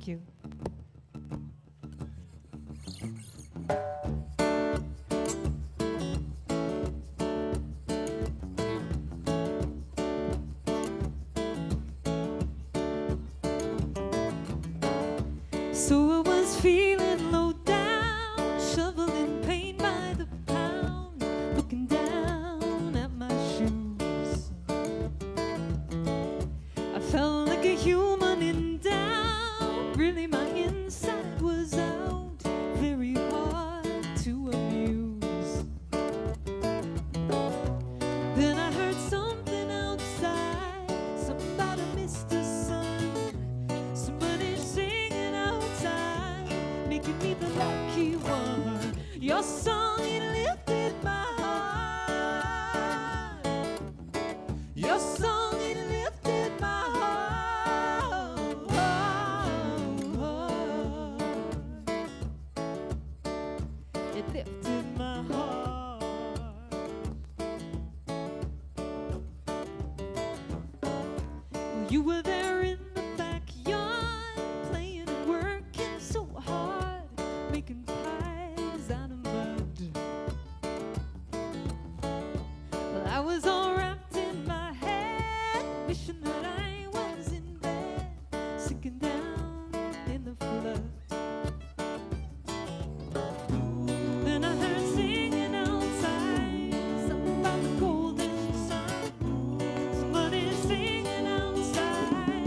Thank you. So I was feeling low down, shoveling paint by the pound, looking down at my shoes. I felt like a human in doubt, really my inside was out, very hard to amuse. Then I heard something outside, somebody missed the sun, somebody singing outside, making me the lucky one. Your song, it lifted my heart. Your song, it lifted my heart. It lifted my heart. You were there in the backyard, playing and working so hard, making pies out of mud. Well, I was all wrapped in my head, wishing that I was in bed, sinking down in the flood. Then I heard singing outside, something about the golden sun. Somebody singing outside,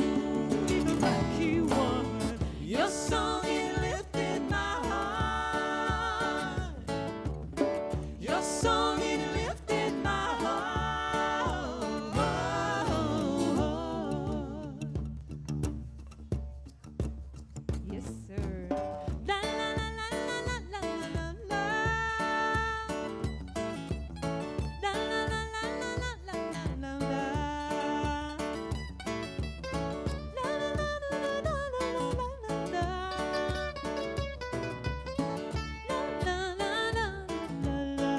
be the lucky one. Your song, it lifted my heart. Your song, it lifted my heart. Yes, sir. La la la la la la la la la. La la la la la la la la la. La la la la la la la la la. La la la la la.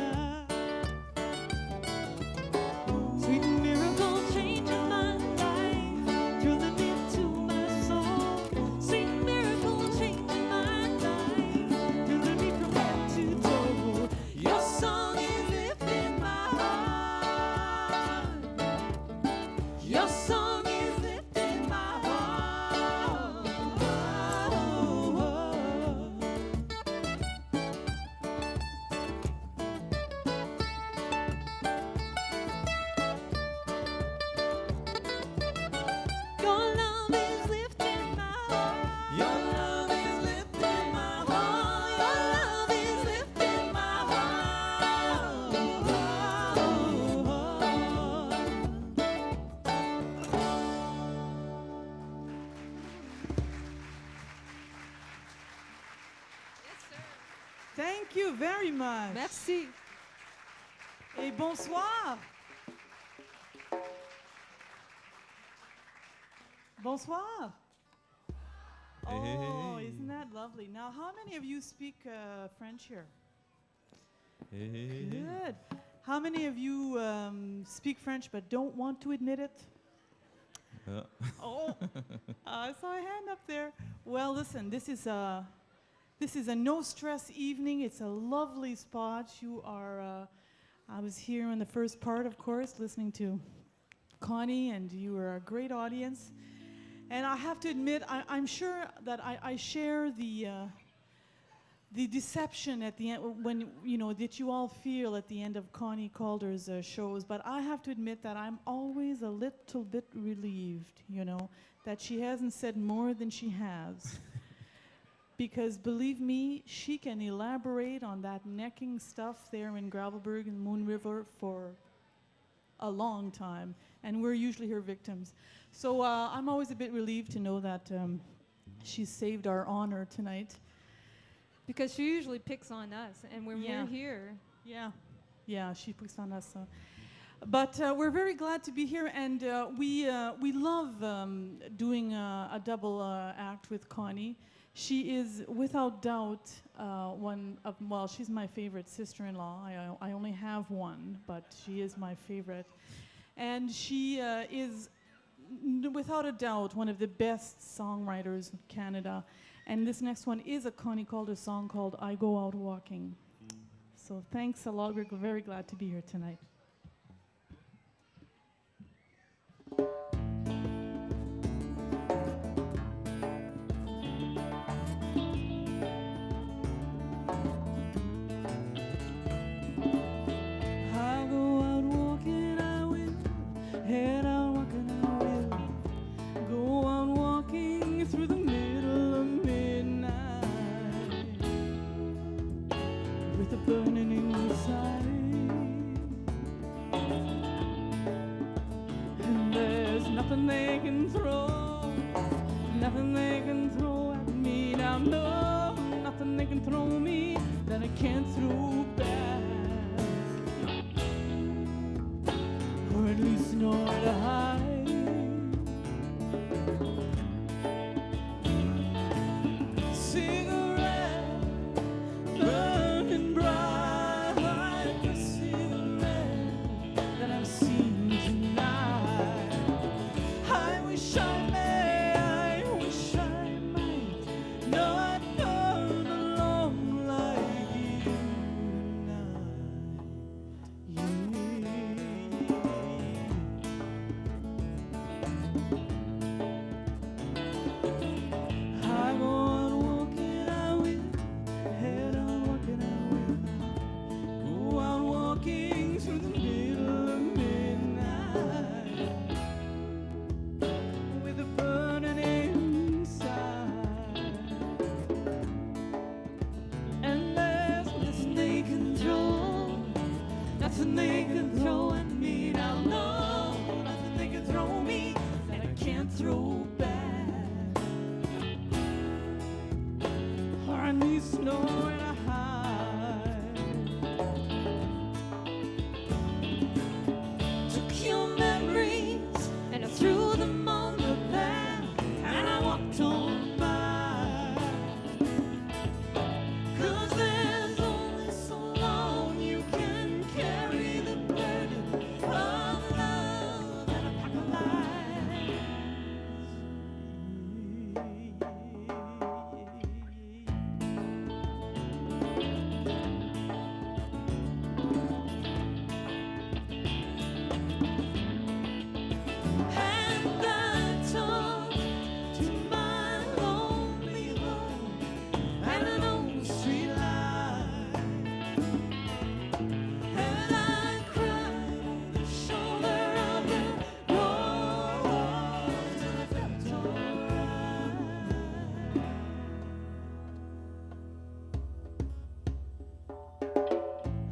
Sweet miracle changing my life, thrilling into my soul. Sweet miracle changing my life, thrilling me from head to toe. Your song is lifting my heart. Your song is lifting my heart. Your love is lifting my heart. Your love is lifting my heart. Your love is lifting my heart. Thank you very much. Merci. Et bonsoir. Bonsoir. Oh, isn't that lovely? Now, how many of you speak French here? Good. How many of you speak French but don't want to admit it? Oh, I saw a hand up there. Well, listen, this is a no stress evening. It's a lovely spot. You are. I was here in the first part, of course, listening to Connie, and you were a great audience. And I have to admit, I'm sure that I share the deception at the end, when, you know, that you all feel at the end of Connie Calder's shows. But I have to admit that I'm always a little bit relieved, you know, that she hasn't said more than she has. Because believe me, she can elaborate on that necking stuff there in Gravelberg and Moon River for a long time. And we're usually her victims. So I'm always a bit relieved to know that she saved our honor tonight. Because she usually picks on us, and when Yeah. we're here, Yeah, she picks on us. But we're very glad to be here, and we love doing a double act with Connie. She is, without doubt, one of, well, she's my favorite sister-in-law. I only have one, but she is my favorite. And she is without a doubt, one of the best songwriters in Canada. And this next one is a Connie Calder song called I Go Out Walking. So thanks a lot. We're very glad to be here tonight. I go out walking, I will. Head out walking, I will. Go out walking through the middle of midnight with a burning inside. And there's nothing they can throw, nothing they can throw at me now. No, nothing they can throw me that I can't throw back. Or at least nowhere to hide. Cigarette burning bright like a cigarette that I've seen tonight. I wish I may, I wish I might not burn alone like you tonight. I go out walking, I will. Head out walking, I will. Go out walking through the middle of midnight with a burning inside. And there's nothing they can throw, nothing they can throw at me now. No, nothing they can throw me that I can't throw back. Or at least nowhere to hide. Took your memories and I threw them on the path, and I walked on by. 'Cause there's only so long you can carry the burden of love and a pack of lies. And I talk to my lonely heart and an old street light, and I cry on the shoulder of the road till I felt alright.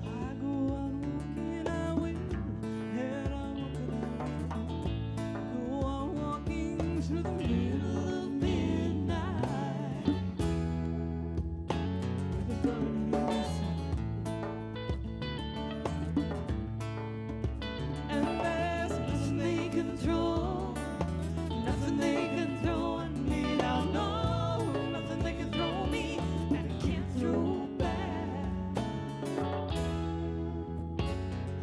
I go out walking, I will. Head out walking, I will. Go out walking through the middle of midnight with a burning inside. And there's nothing they can throw, nothing they can throw at me now. No, nothing they can throw me that I can't throw back.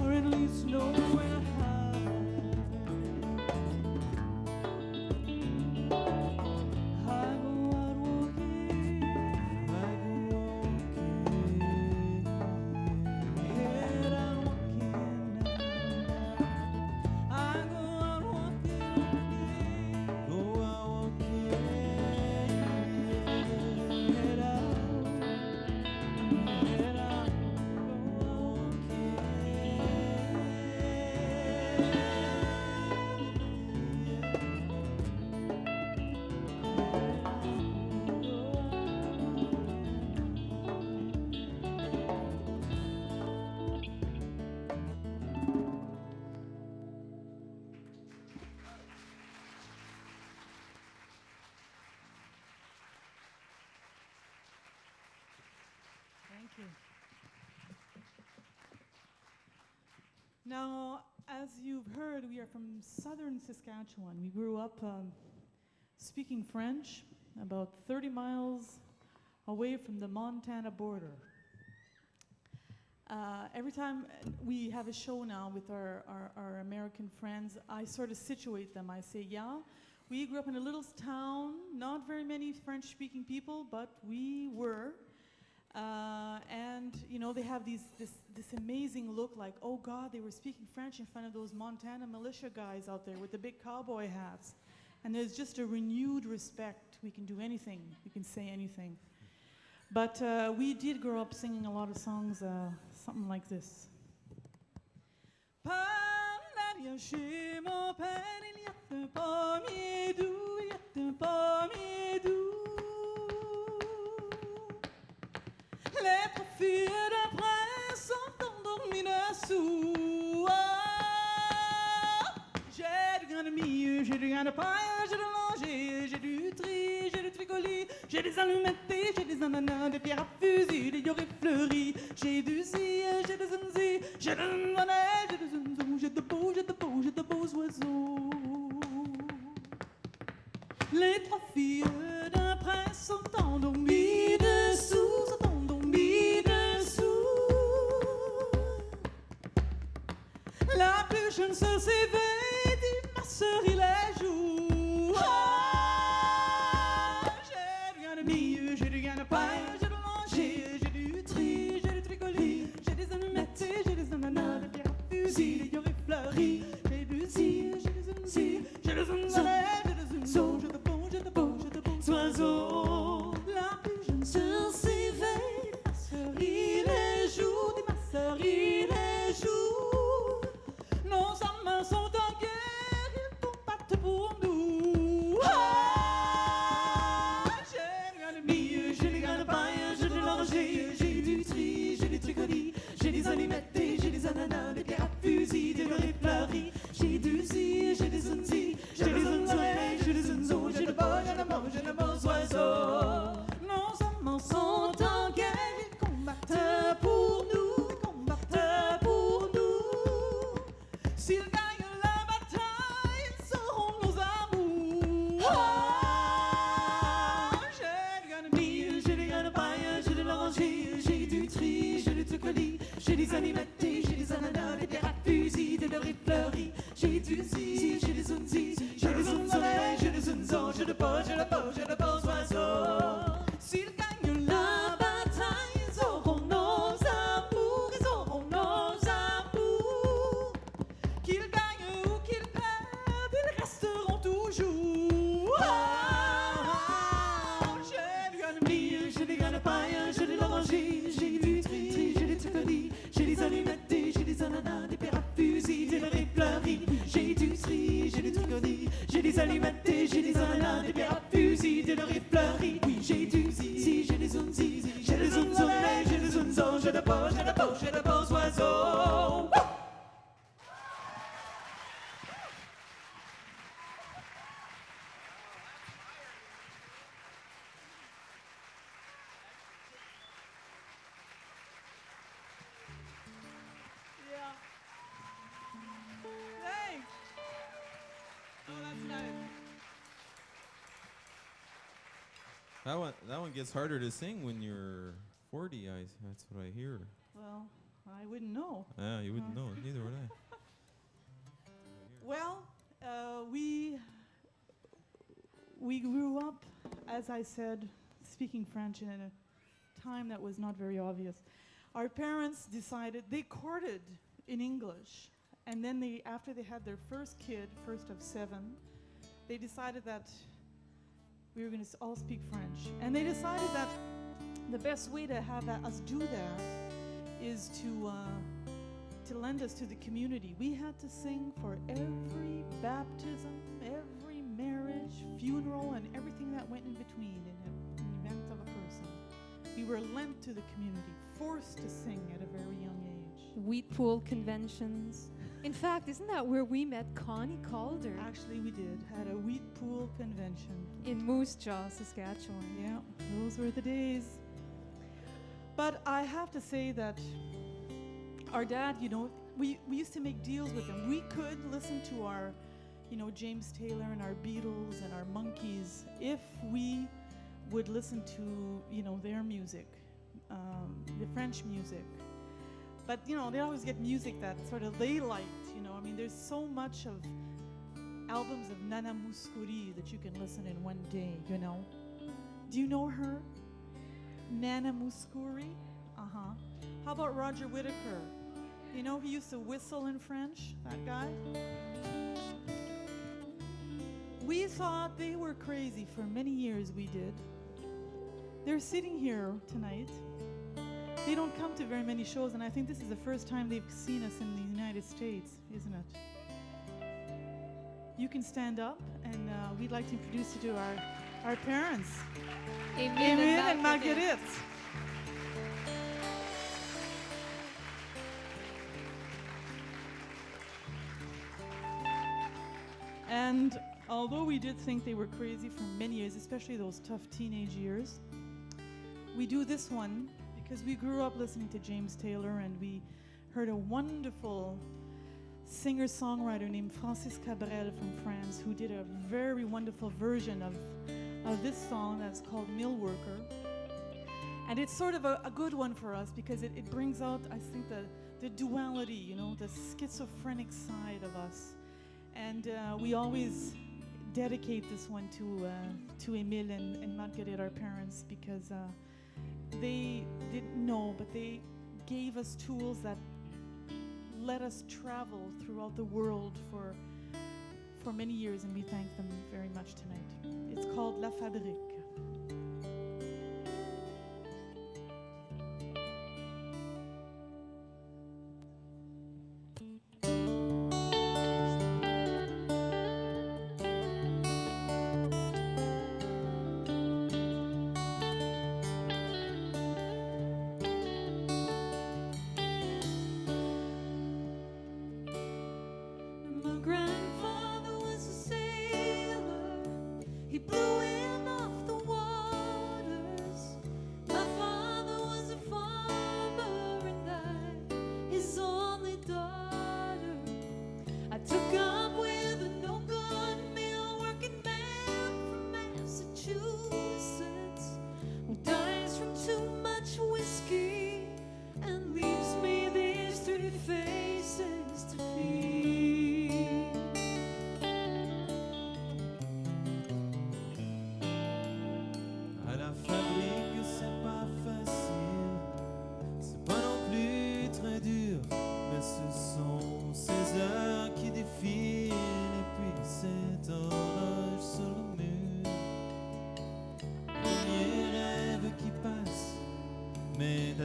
Or at least nowhere to hide. I go out walking, I go walking, head out walking now. I go out walking, go out walking, head out, go Thank you. Now, as you've heard, we are from southern Saskatchewan. We grew up speaking French about 30 miles away from the Montana border. Every time we have a show now with our American friends, I sort of situate them. I say, yeah, we grew up in a little town, not very many French-speaking people, but we were. And you know, they have this amazing look like, oh God, they were speaking French in front of those Montana militia guys out there with the big cowboy hats. And there's just a renewed respect. We can do anything. We can say anything. But we did grow up singing a lot of songs, something like this. Chez mon père, il y a un pommier doux, il y a un pommier doux. Les trois filles d'un prince sont endormies dessous. Oh, j'ai du grain de mie, j'ai du grain de paille, j'ai de l'angers, j'ai du tri, j'ai du tricoli, j'ai des allumettes, j'ai des ananas, des pierres à fusil, des yorés fleuris, j'ai du zi, j'ai des zunzi, j'ai de l'ananas, j'ai des zunzons, j'ai de beaux oiseaux. Les trois filles d'un prince sont endormies dessous, sont endormies dessous. La plus jeune sœur s'éveille, dit ma sœur il est jour. Oh, j'ai du grain de mie, j'ai du grain de paille, j'ai de l'angers, j'ai du tri, j'ai du tricoli, j'ai des allumettes, j'ai des ananas, des pierres à fusil, des yorés fleuris, j'ai du zi, j'ai des zunzi, j'ai des zunzanais, j'ai des zunzons, j'ai de beaux oiseaux. La plus jeune sœur s'éveille, dit ma sœur il est jour, dit ma sœur il est jour. Nos amants sont en guerre, ils combattent pour nous. Oh, j'ai du grain de mie, j'ai du grain de paille, j'ai de l'oranger, j'ai du tri, j'ai du tricoli, j'ai des allumettes, j'ai des ananas, des pierres à fusil, des dorés fleuris, j'ai du zi, j'ai des zunzi, j'ai des zunzonais, j'ai des zunzons, j'ai de beaux oiseaux. Nos amants sont en guerre, ils combattent pour nous, ils combattent pour nous. S'ils gagnent la bataille, ils seront nos amours. Oh, j'ai du grain de mie, j'ai du grain de paille, j'ai de l'oranger, j'ai du tri, j'ai du tricoli, j'ai des allumettes, j'ai des ananas, des pierres à fusil, des dorés fleuris, j'ai du zi, j'ai des zunzi, j'ai des zunzonais, j'ai des zunzons, j'ai de beaux oiseaux. S'ils gagnent la bataille, ils auront nos amours, ils auront nos amours. Qu'ils gagnent ou qu'ils perdent, ils resteront toujours. Oh, j'ai du grain de mie, j'ai des grains de paille, j'ai de l'oranger, j'ai du tri, j'ai du tricoli, j'ai des allumettes, j'ai des ananas, des pierres à fusil, des dorés fleuris, j'ai du tri, j'ai du tricoli, j'ai des allumettes, j'ai des ananas, des pierres à fusil, des dorés fleuris. Oui, j'ai du zi, j'ai des zunzi, j'ai des zunzonais, j'ai des zunzons, j'ai de beaux oiseaux. Yeah. Thanks. Oh, that's nice. That one gets harder to sing when you're 40. That's what I hear. Well, I wouldn't know. Yeah, you wouldn't know. Neither would I. Well, we grew up, as I said, speaking French in a time that was not very obvious. Our parents decided, they courted in English, and then after they had their first kid, first of 7, they decided that we were going to all speak French. And they decided that the best way to have us do that is to lend us to the community. We had to sing for every baptism, every marriage, funeral, and everything that went in between in an event of a person. We were lent to the community, forced to sing at a very young age. Wheat pool conventions. In fact, isn't that where we met Connie Calder? Actually, we did, had a wheat pool convention. In Moose Jaw, Saskatchewan. Yeah, those were the days. But I have to say that our dad, you know, we used to make deals with him. We could listen to our, you know, James Taylor and our Beatles and our Monkees if we would listen to, you know, their music, the French music. But, you know, they always get music that sort of they liked, you know. I mean, there's so much of albums of Nana Mouskouri that you can listen in one day, you know. Do you know her? Nana Mouskouri? Uh-huh. How about Roger Whittaker? You know, he used to whistle in French, that guy. We thought they were crazy for many years, we did. They're sitting here tonight. They don't come to very many shows, and I think this is the first time they've seen us in the United States, isn't it? You can stand up, and we'd like to introduce you to our parents, Emile and Marguerite. And although we did think they were crazy for many years, especially those tough teenage years, we do this one because we grew up listening to James Taylor, and we heard a wonderful singer-songwriter named Francis Cabrel from France who did a very wonderful version of this song that's called Mill Worker. And it's sort of a good one for us because it brings out, I think, the duality, you know, the schizophrenic side of us. And we always dedicate this one to Emile and Marguerite, our parents, because they didn't know, but they gave us tools that let us travel throughout the world for many years, and we thank them very much tonight. It's called La Fabrique.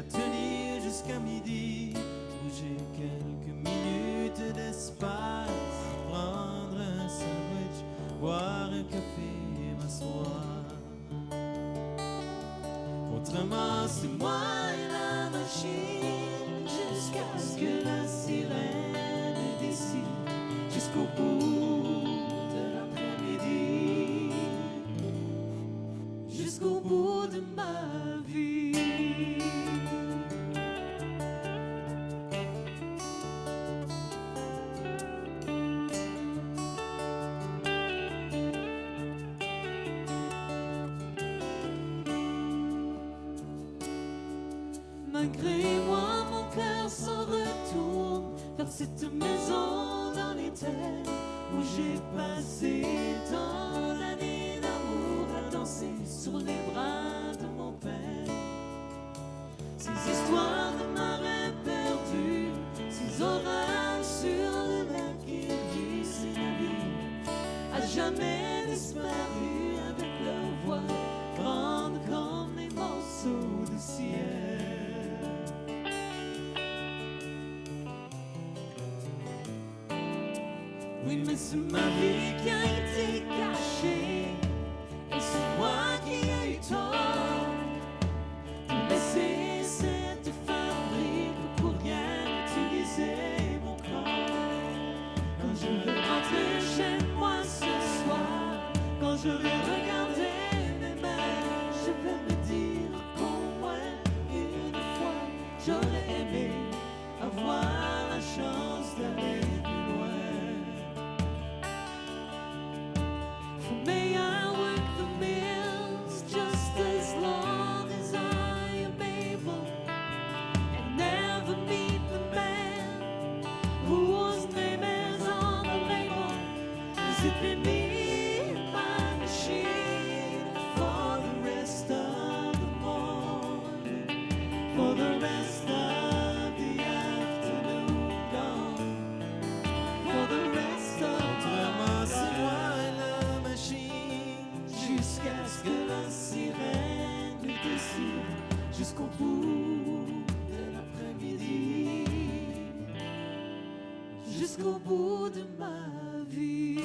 Tenir jusqu'à midi où j'ai quelques minutes d'espace, prendre un sandwich, boire un café et m'asseoir. Autrement c'est moi et la machine jusqu'à ce que la sirène décide, jusqu'au bout de l'après-midi, jusqu'au bout de ma vie. Malgré moi, mon cœur s'en retourne vers cette maison dans les terres où j'ai passé tant d'années d'amour à danser sur les bras de mon père. Ces histoires de marins perdus, ces orages sur le lac qui vit ces navires, à jamais disparu avec leur voix grande comme les morceaux de ciel. Oui, mais c'est ma vie qui a été cachée, et c'est moi qui ai eu tort de laisser cette fabrique pour rien utiliser mon corps. Quand je vais rentrer chez moi ce soir, quand je vais regarder mes mains, je vais me dire qu'au moins une fois j'aurais aimé avoir la chance d'aller plus loin. May I work the mills just as long as I am able, and never meet the Sit me in my machine for the rest of the morning, for the rest of the afternoon gone, for the rest of la machine, jusqu'à ce que la sirène décide, jusqu'au bout de l'après-midi, jusqu'au bout de ma vie.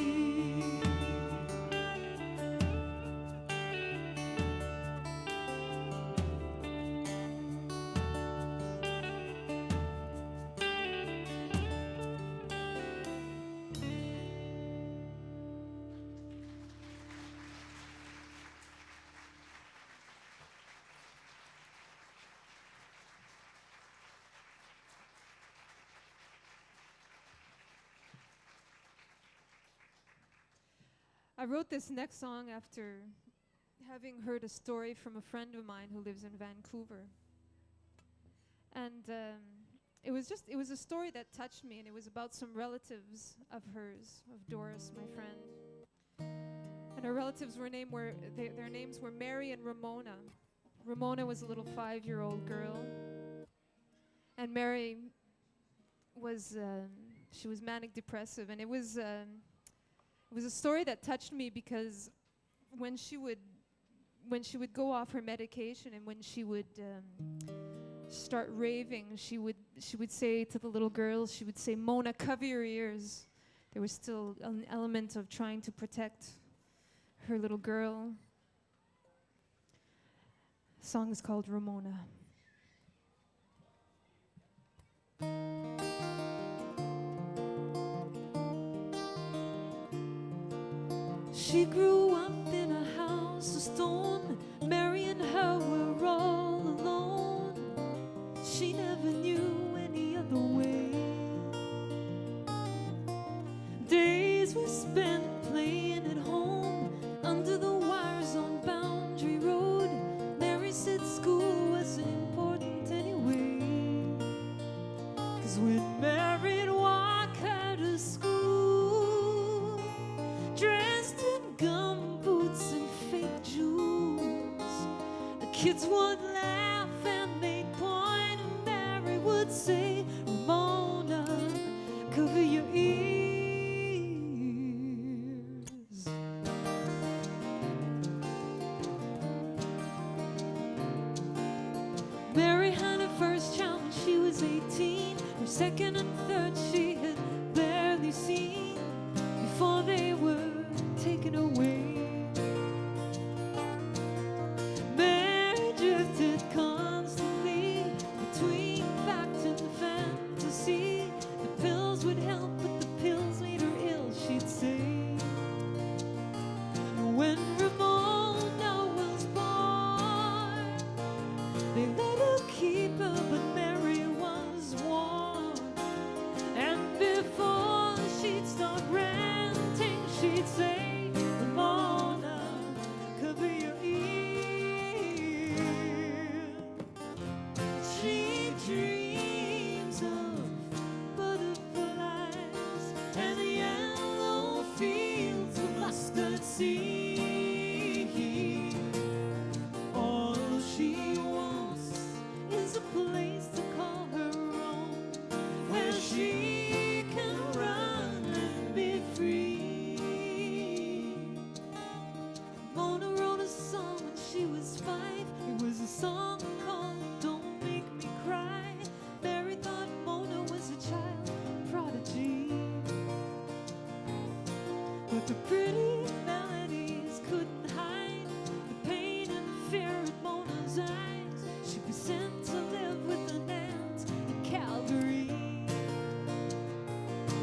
I wrote this next song after having heard a story from a friend of mine who lives in Vancouver. And it was a story that touched me, and it was about some relatives of hers, of Doris, my friend. And her relatives were their names were Mary and Ramona. Ramona was a little 5-year-old girl, and Mary was she was manic depressive, and it was a story that touched me because when she would go off her medication and when she would start raving, she would say to the little girls, she would say, "Mona, cover your ears." There was still an element of trying to protect her little girl. The song is called Ramona. She grew up in a house of stone. Mary and her were all alone. She never knew any other way. Days were spent playing at home under the wires on Boundary Road. Mary said school wasn't important anyway, 'cause when Mary would walk her to school, dressed in gum boots and fake jewels, the kids would laugh and they'd point, and Mary would say, "Ramona, cover your ears." Mary had her first child when she was 18. Her second and third she had barely seen before they were taken away. Mary drifted constantly between fact and fantasy. The pills would help, but the pills made her ill, she'd say. And when Ramona was born, they let her keep her, but Mary was warned. And before she'd start ranting, she'd say, "Ramona, cover your ears." She dreams of butterflies and the yellow fields of mustard seed. All she wants is a place to call her own, where she can run and be free. Mona wrote a song when she was 5. It was a song called "Don't Make Me Cry." Mary thought Mona was a child prodigy, but the pretty melodies couldn't hide the pain and fear in Mona's eyes. She was sent to live with an aunt in Calgary,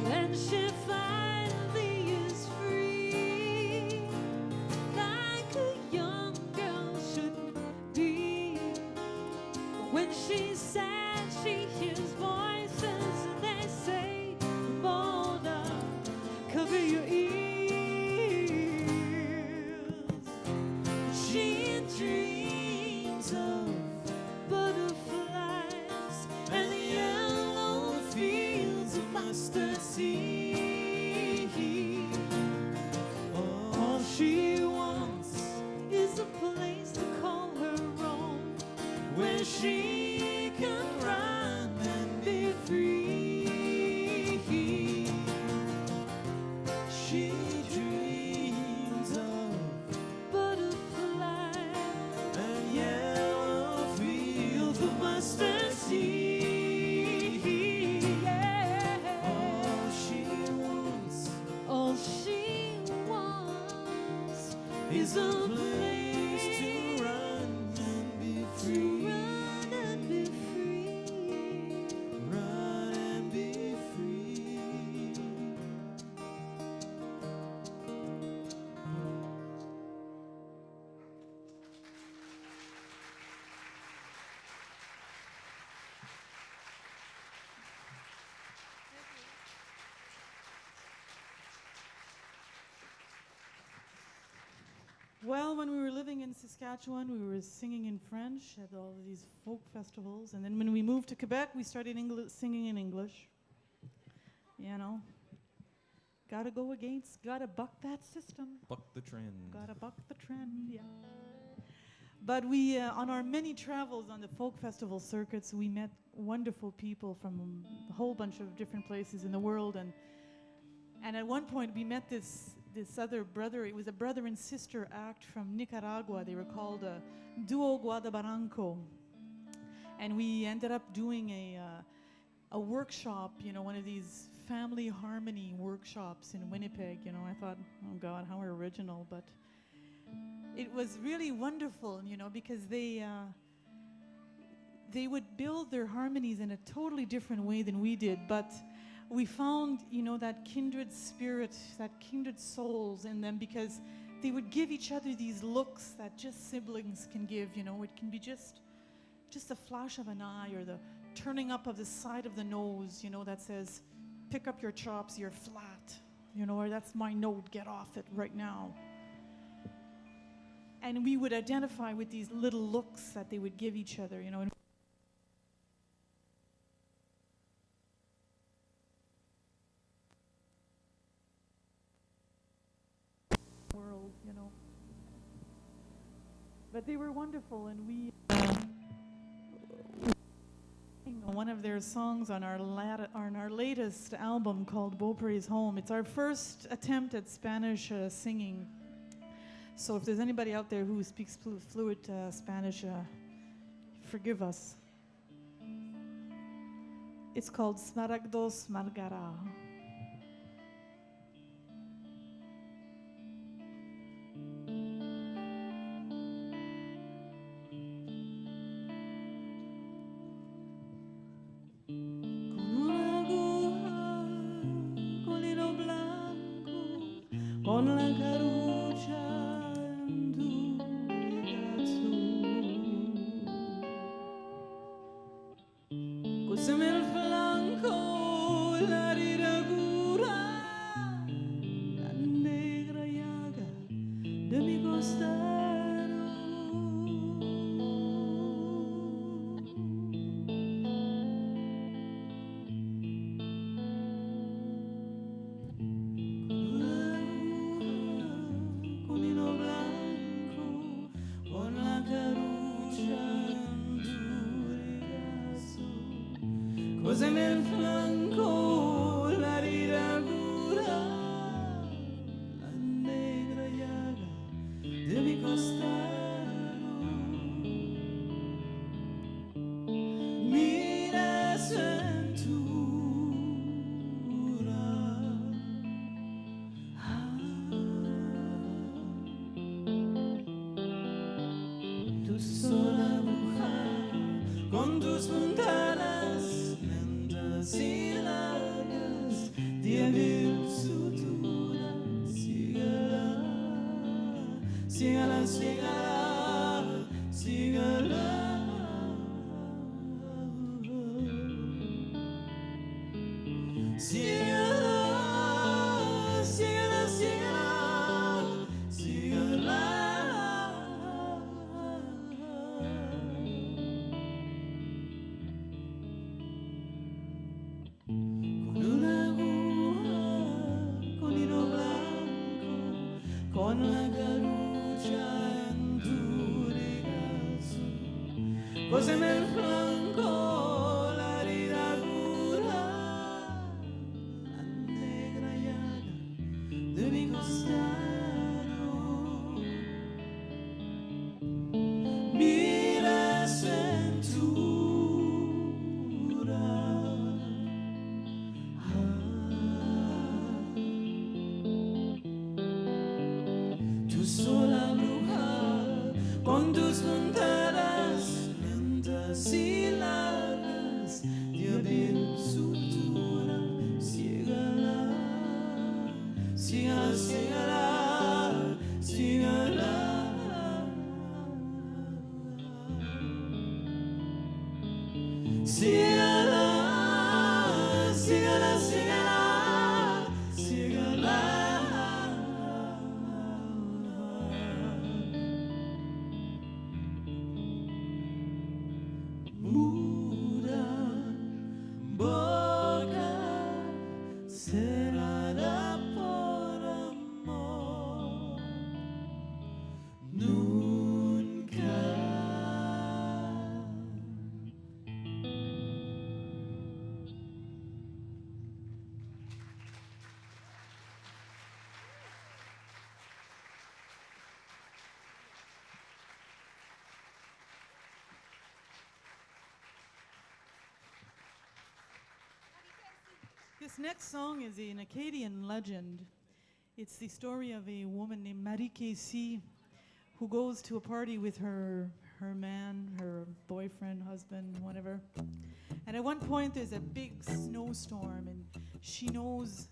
and she finally is free, like a young girl should be. When she's sad, she hears voices, and they say, "Ramona, cover your ears." She dreams of butterflies and the yellow fields of mustard seed. she dreams of butterfly, and yellow fields of mustard seed. yeah. All she wants All she wants is a place to run and be to free. run and be free. Run and be free. Well, when we were living in Saskatchewan, we were singing in French at all of these folk festivals. And then when we moved to Quebec, we started singing in English. You know, gotta go against, gotta buck that system. Buck the trend. Gotta buck the trend, yeah. But we, on our many travels on the folk festival circuits, we met wonderful people from a whole bunch of different places in the world. And at one point, we met this other brother. It was a brother and sister act from Nicaragua. They were called Duo Guadabaranco. And we ended up doing a workshop, you know, one of these family harmony workshops in Winnipeg. You know, I thought, oh God, how original. But it was really wonderful, you know, because they would build their harmonies in a totally different way than we did. But we found, you know, that kindred spirit, that kindred souls in them, because they would give each other these looks that just siblings can give, you know. It can be just a flash of an eye, or the turning up of the side of the nose, you know, that says, pick up your chops, you're flat, you know, or that's my note, get off it right now. And we would identify with these little looks that they would give each other, you know. World, you know. But they were wonderful, and we one of their songs on our latest album called Beaupré's Home. It's our first attempt at Spanish singing. So if there's anybody out there who speaks fluent Spanish, forgive us. It's called Smaragdos Margara. Con la caruccia d'un ragazzo, cos'è nel flanco la riragura, la negra llaga de mi costado. Cos'è nel flanco la riragura, la negra llaga de mi costado. Mi desventura, tu sola mujer con tus ventanas y largas, 10,000 suturas. Sígala, sígala, sígala, sígala. Sígala, sígala, sígala, sígala. Con la caruccia en tu regazo, cos'è nel flanco la riragura, la negra llaga de sola luha con tus fronteras lentas y largas de abrir su altura. Sígala, sígala, sígala, sígala. Sígala, sígala, sígala, sígala. Muda boca cerrada por amor. Nunca. This next song is an Acadian legend. It's the story of a woman named Marie Casey who goes to a party with her man, her boyfriend, husband, whatever. And at one point there's a big snowstorm and she knows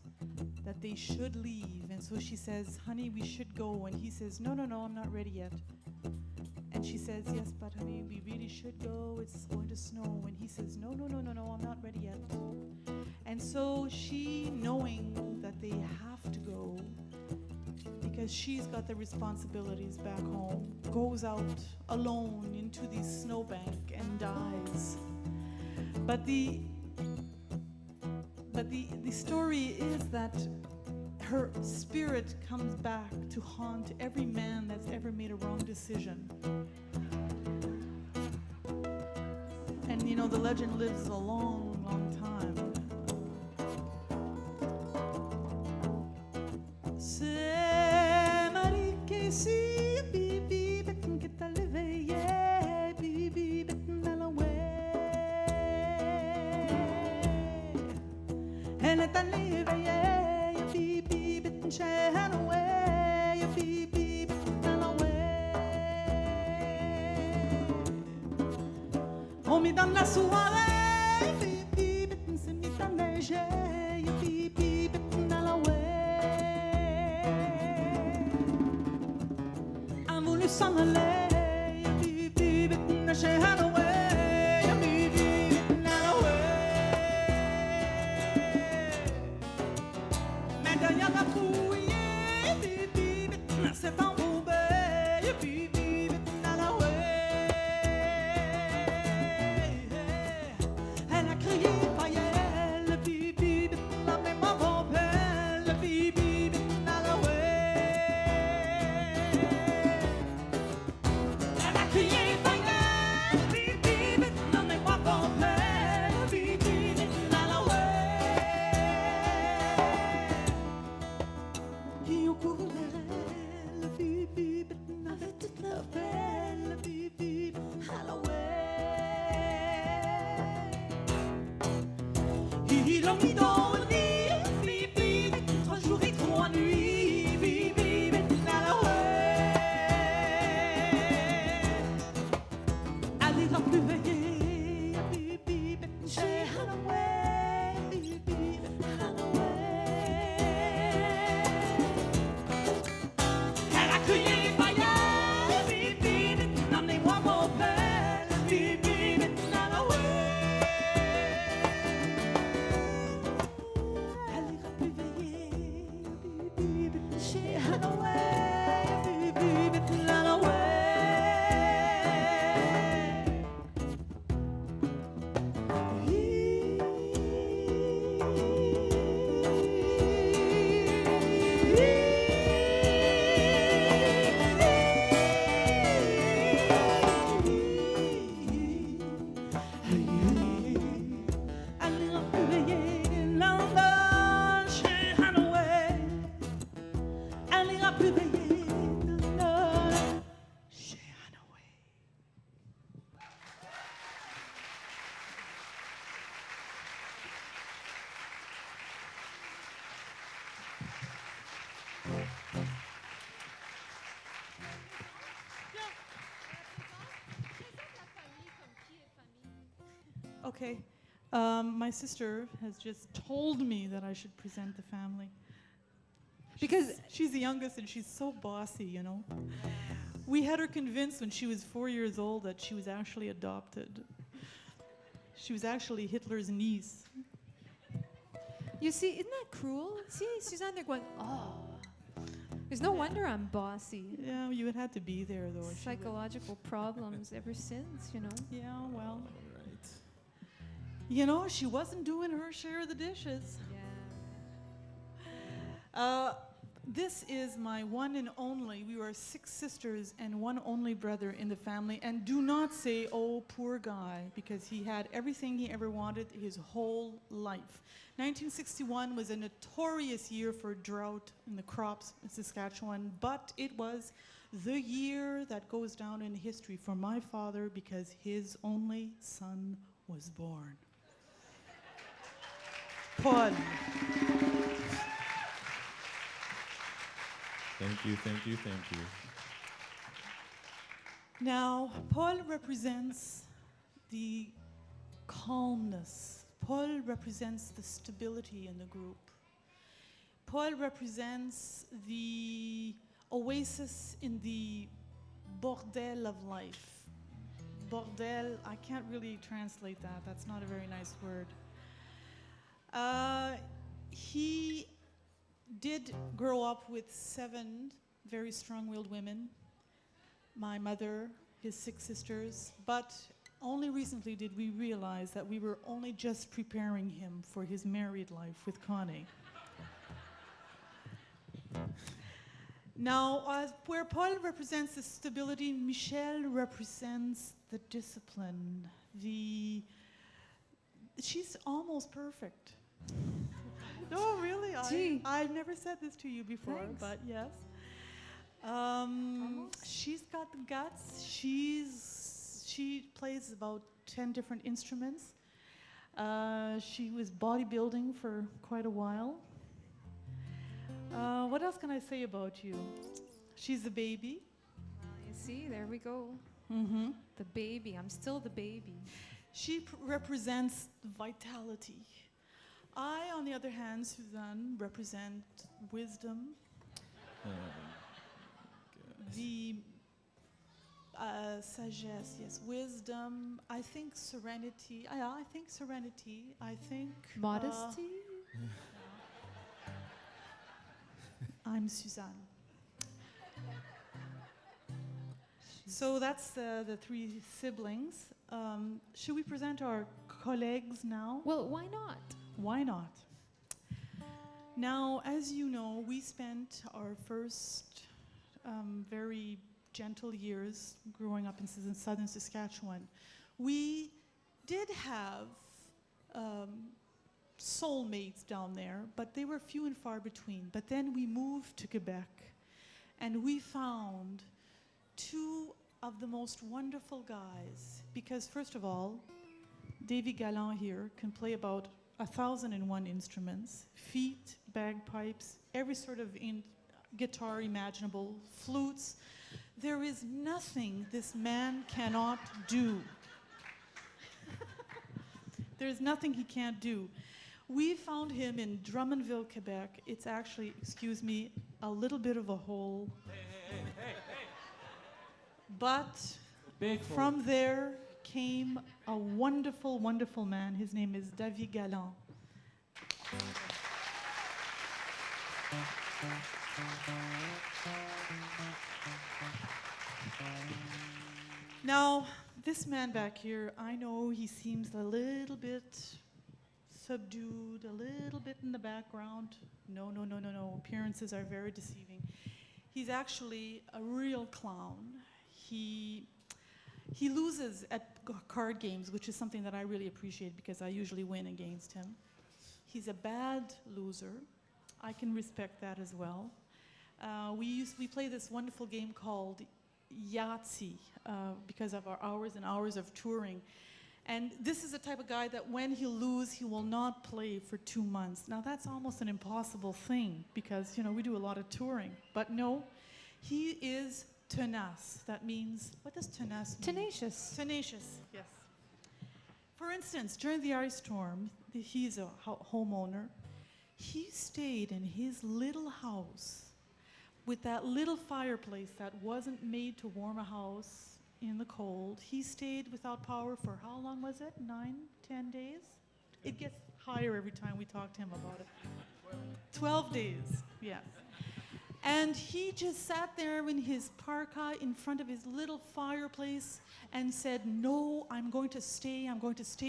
that they should leave. And so she says, honey, we should go. And he says, no, no, no, I'm not ready yet. And she says, yes, but honey, we really should go. It's going to snow. And he says, no, no, no, no, no, I'm not ready yet. And so she, knowing that they have to go, because she's got the responsibilities back home, goes out alone into the snowbank and dies. But the story is that her spirit comes back to haunt every man that's ever made a wrong decision. And you know, the legend lives a long, long time. C'est Marie Casey, bibi, betten que t'as l'éveillé, bibi, betten à la way. Elle est allée éveillée, bibi, betten chez Hanaway, bibi, betten à la way. On me donne la soirée, bibi, betten se mit à neiger, bibi, betten à la way. voulu s'en aller, bibi, bitna chez Hanaway, bibi, bitna Hanaway. Mais derrière la fouille, bibi, bitna s'est embourbée, bibi, bitna Hanaway. Elle a crié païelle, bibi, bitna mémoire vampelle, bibi, bitna Hanaway. Ils l'ont mis dans le lit, bibi, 3 jours et 3 nuits, bibi, Hanaway. Elle ira plus veiller, bibi, chez Hanaway, bibi, Hanaway. Elle a crié païenne, bibi, emmenez-moi mon père, bibi, Hanaway. Chez Hanaway, bibi, Hanaway. Elle ira plus veiller London chez Hanaway. Elle ira plus veiller London chez Hanaway. Okay. My sister has just told me that I should present the family. Because She's the youngest and she's so bossy, you know. We had her convinced when she was 4 years old that she was actually adopted. She was actually Hitler's niece. you see, isn't that cruel? See, Suzanne, they're going, oh. There's no wonder I'm bossy. Yeah, you would have to be there though. She would- Psychological problems ever since, you know. Yeah, well, Right. you know, she wasn't doing her share of the dishes. Yeah. This is my one and only. We were 6 sisters and one only brother in the family. And do not say, oh, poor guy, because he had everything he ever wanted his whole life. 1961 was a notorious year for drought in the crops in Saskatchewan, but it was the year that goes down in history for my father because his only son was born. Paul. Thank you, thank you, thank you. Now, Paul represents the calmness. Paul represents the stability in the group. Paul represents the oasis in the bordel of life. Bordel, I can't really translate that. That's not a very nice word. He did grow up with 7 very strong-willed women. My mother, his 6 sisters, but only recently did we realize that we were only just preparing him for his married life with Connie. Now, where Paul represents the stability, Michelle represents the discipline. She's almost perfect. No, really, Gee. I've never said this to you before, Thanks. but yes. She's got the guts. She plays about 10 different instruments. She was bodybuilding for quite a while. What else can I say about you? She's the baby. You see, there we go. Mm-hmm. The baby. I'm still the baby. She represents vitality. I, on the other hand, Suzanne, represent wisdom, the sagesse, yes, wisdom. I think serenity. I think serenity. I think Modesty? I'm Suzanne. So that's the 3 siblings. Should we present our colleagues now? Well, why not? Why not? Now, as you know, we spent our first very gentle years growing up in southern Saskatchewan. We did have soulmates down there, but they were few and far between. But then we moved to Quebec, and we found 2 of the most wonderful guys. Because first of all, Davy Gallant here can play about 1,001 instruments, feet, bagpipes, every sort of guitar imaginable, flutes. There is nothing this man cannot do. There's nothing he can't do. We found him in Drummondville, Quebec. It's actually, excuse me, a little bit of a hole. But from there came a wonderful, wonderful man. His name is David Galland. Now, this man back here, I know he seems a little bit subdued, a little bit in the background. No. Appearances are very deceiving. He's actually a real clown. He loses at card games, which is something that I really appreciate because I usually win against him. He's a bad loser. I can respect that as well. We play this wonderful game called Yahtzee because of our hours and hours of touring. And this is the type of guy that when he'll lose, he will not play for 2 months. Now that's almost an impossible thing because, you know, we do a lot of touring. But no, he is tenace. That means, what does tenace mean? Tenacious. Tenacious, yes. For instance, during the ice storm, he's a homeowner. He stayed in his little house with that little fireplace that wasn't made to warm a house in the cold. He stayed without power for how long was it? 9, 10 days? It gets higher every time we talk to him about it. 12 days, yes. And he just sat there in his parka in front of his little fireplace and said, no, I'm going to stay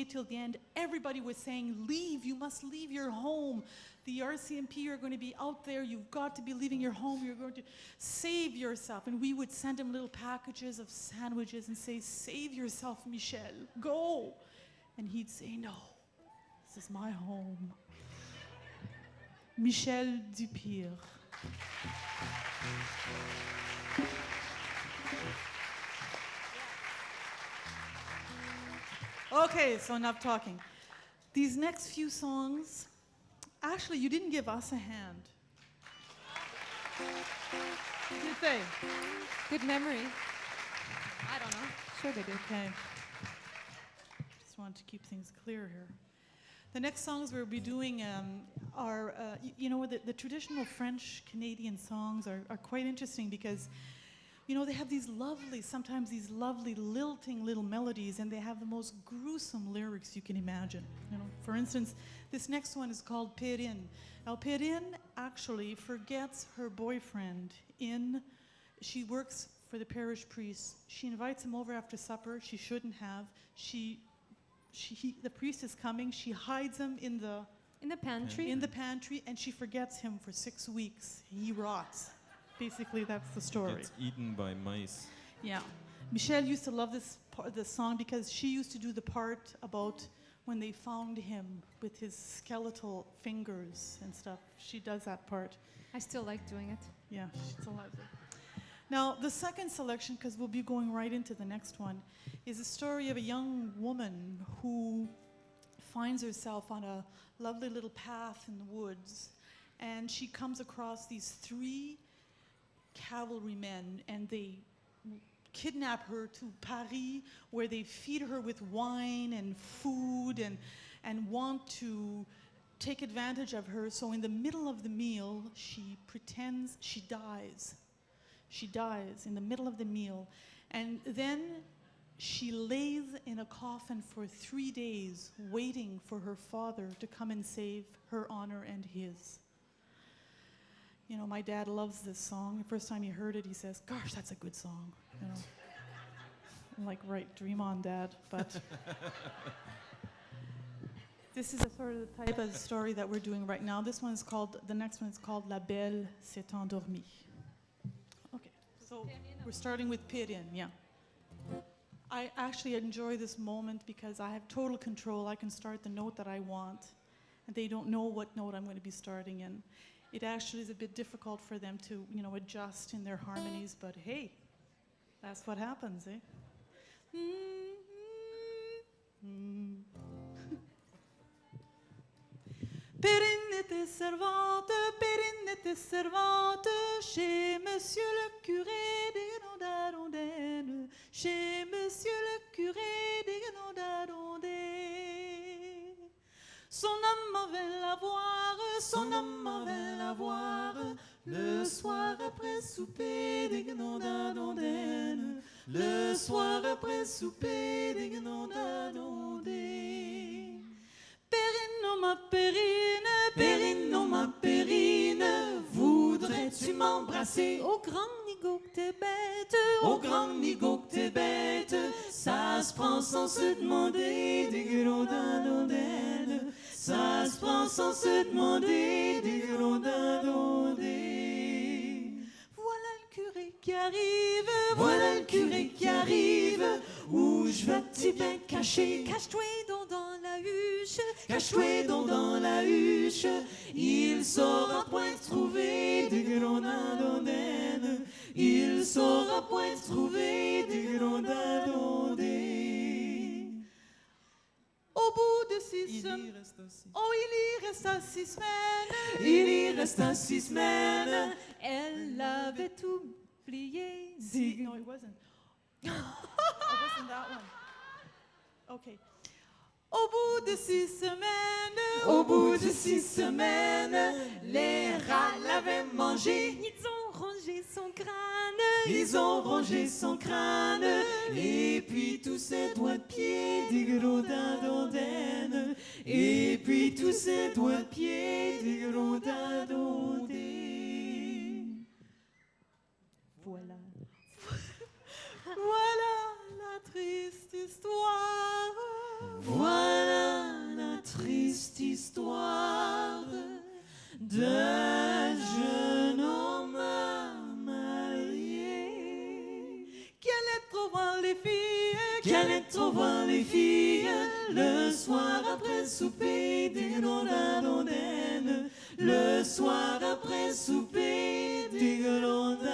till the end. Everybody was saying, leave, you must leave your home. The RCMP are going to be out there, you've got to be leaving your home, you're going to save yourself. And we would send him little packages of sandwiches and say, save yourself, Michel, go. And he'd say, no, this is my home. Michel Dupire. Okay, so enough talking. These next few songs, actually, you didn't give us a hand. Did they? Good memory. I don't know. Sure they did. Okay. Just wanted to keep things clear here. The next songs we'll be doing are, the traditional French-Canadian songs are quite interesting because, they have sometimes these lovely lilting little melodies, and they have the most gruesome lyrics you can imagine. For instance, this next one is called Perrine. Now, Perrine actually forgets her boyfriend she works for the parish priest. She invites him over after supper. She shouldn't have. The priest is coming. She hides him in the pantry, and she forgets him for 6 weeks. He rots. Basically, that's the story. Gets eaten by mice. Yeah. Michelle used to love this song because she used to do the part about when they found him with his skeletal fingers and stuff. She does that part. I still like doing it. Yeah, she still loves it. Now, the second selection, because we'll be going right into the next one, is a story of a young woman who finds herself on a lovely little path in the woods, and she comes across these 3 cavalrymen, and they kidnap her to Paris, where they feed her with wine and food and want to take advantage of her. So in the middle of the meal, she pretends she dies. She dies in the middle of the meal. And then she lays in a coffin for 3 days, waiting for her father to come and save her honor and his. My dad loves this song. The first time he heard it, he says, gosh, that's a good song. I'm like, right, dream on, Dad. But this is a sort of the type of story that we're doing right now. The next one is called La Belle s'est endormie. Okay, so we're starting with Perrine, yeah. I actually enjoy this moment because I have total control. I can start the note that I want, and they don't know what note I'm going to be starting in. It actually is a bit difficult for them to, adjust in their harmonies, but hey, that's what happens, eh? Perrine était servante chez Monsieur le curé des Gondadondaines, chez Monsieur le curé des Gondadondaines. Son homme avait la voir, le soir après souper des Gondadondaines, le soir après souper des Gondadondaines. Perrine, oh ma Perrine, voudrais-tu m'embrasser? Au grand nigo que t'es bête, Au grand nigo que t'es bête, ça se prend sans se demander des Gondadondaines. Ça se prend sans se demander des Gondadondaines. Voilà le curé qui arrive, Voilà le curé qui arrive. Où je vas-tu bien cacher? cache-toi donc dans la huche, Cache-toi donc dans la huche. Il saura point trouver des Gondadondaines. Il saura point trouver des Gondadondaines. Au bout de 6 semaines, il y resta 6 semaines. Il y resta 6 semaines. elle l'avait oublié. No, it wasn't. It wasn't that one. Okay. Au bout de 6 semaines, Au bout de 6 semaines, les rats l'avaient mangé. Ils ont rongé son crâne. Ils ont rongé son crâne et puis tous ses doigts de pied des gros dindondaines. Et puis tous ses doigts de pied des gros dindondaines. voilà. Voilà la triste histoire. Voilà la triste histoire d'un jeune homme marié Qui allait trop voir les filles. qui allait trop voir les filles le soir après souper des dindondaines. Le soir après souper des dindondaines.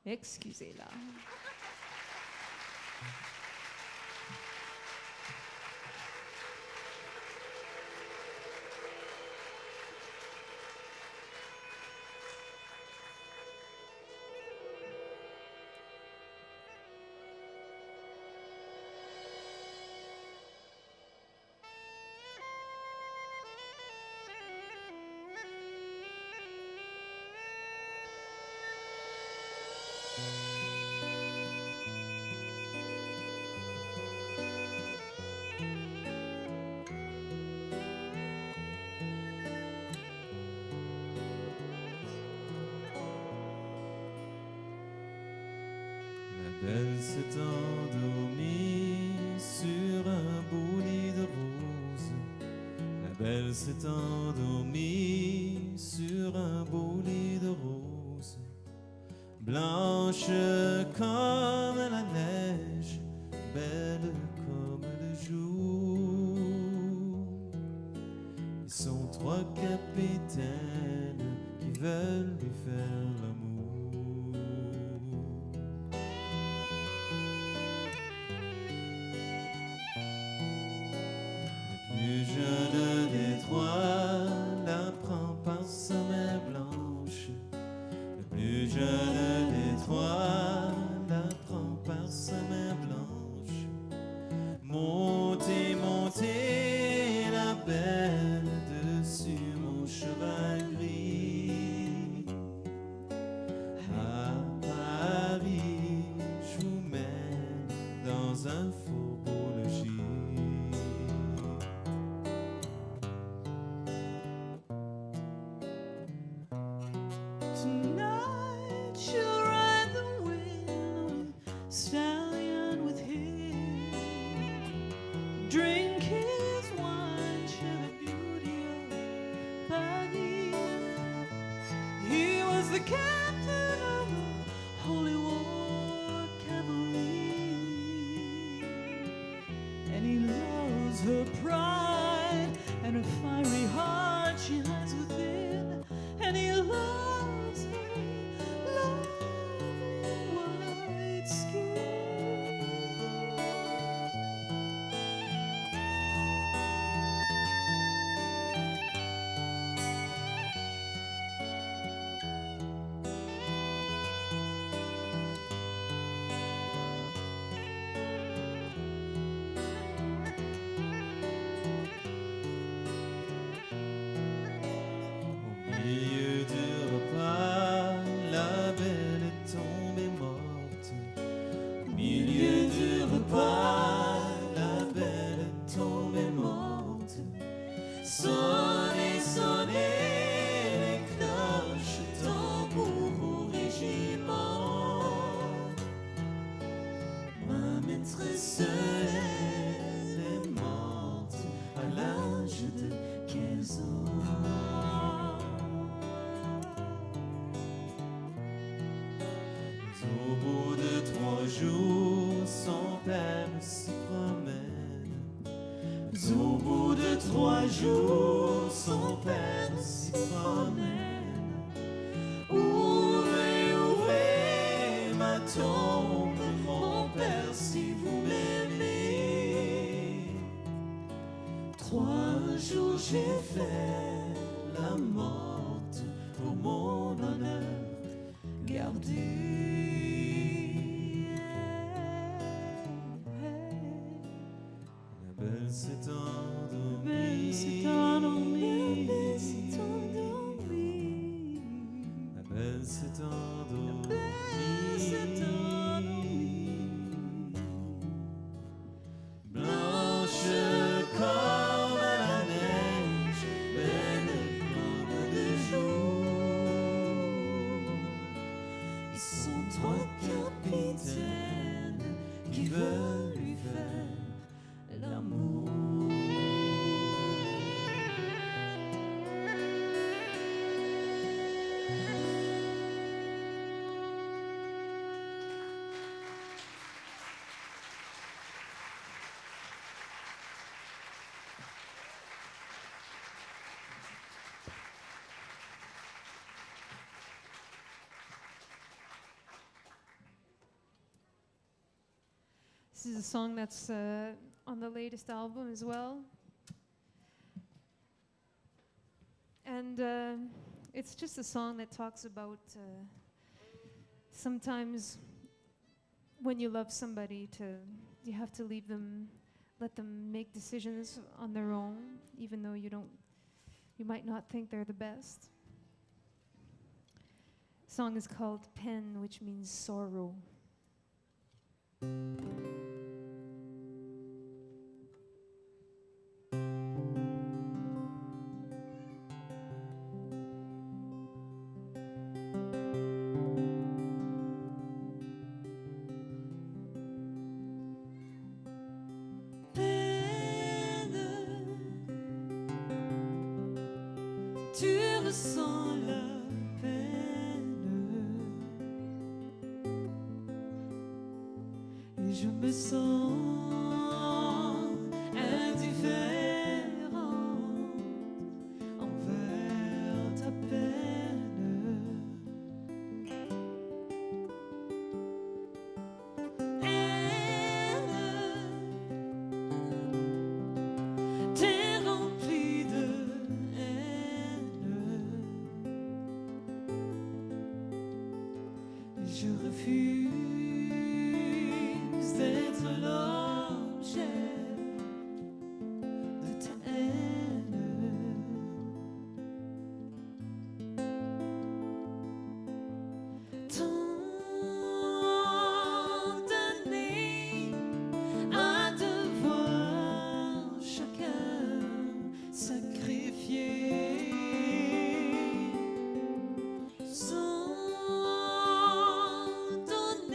Excusez-la. La belle s'est endormie sur un beau lit de roses. La belle s'est endormie sur un beau lit de roses. Blanche comme la neige, belle comme le jour. Ils sont 3 capitaines qui veulent lui faire l'amour. Le plus jeune des 3 la prend par sa main blanche. Le plus jeune des 3 la prend par sa main blanche. Montez, montez la belle dessus mon cheval gris. À Paris, je vous mène dans un faubourg logis. Tonight she'll ride the wind, stallion with him. Drink his wine, share the beauty of Paris. He was the captain of the Holy War Cavalry, and he loves her pride and her fiery heart she hides within, and he loves her lovely white skin. Au milieu du repas, la belle est tombée morte. Au milieu du repas, la belle est tombée morte. Sonnez, sonnez les cloches, tambour au régiment. Ma maîtresse, elle est morte à l'âge de 15 ans. Au bout de 3 jours, son père s'y promène. Au bout de 3 jours, son père s'y promène. Ouvrez, ouvrez ma tombe, mon père, si vous m'aimez. 3 jours j'ai fait la morte pour mon honneur gardé. s'est belle s'est endormie. endormie. La belle s'est endormie. Belle s'est endormie. Blanche comme la neige, belle comme le jour. Ils sont trois capitaines qui veulent lui faire l'amour. This is a song that's on the latest album as well. And it's just a song that talks about sometimes when you love somebody, you have to leave them, let them make decisions on their own, even though you might not think they're the best. The song is called Pen, which means sorrow. Tu ressens la peine et je me sens indifférente envers ta peine. Haine, t'es remplie de je refuse d'être l'objet de ta haine. Tant d'années à devoir chacun sacrifier. Sans donner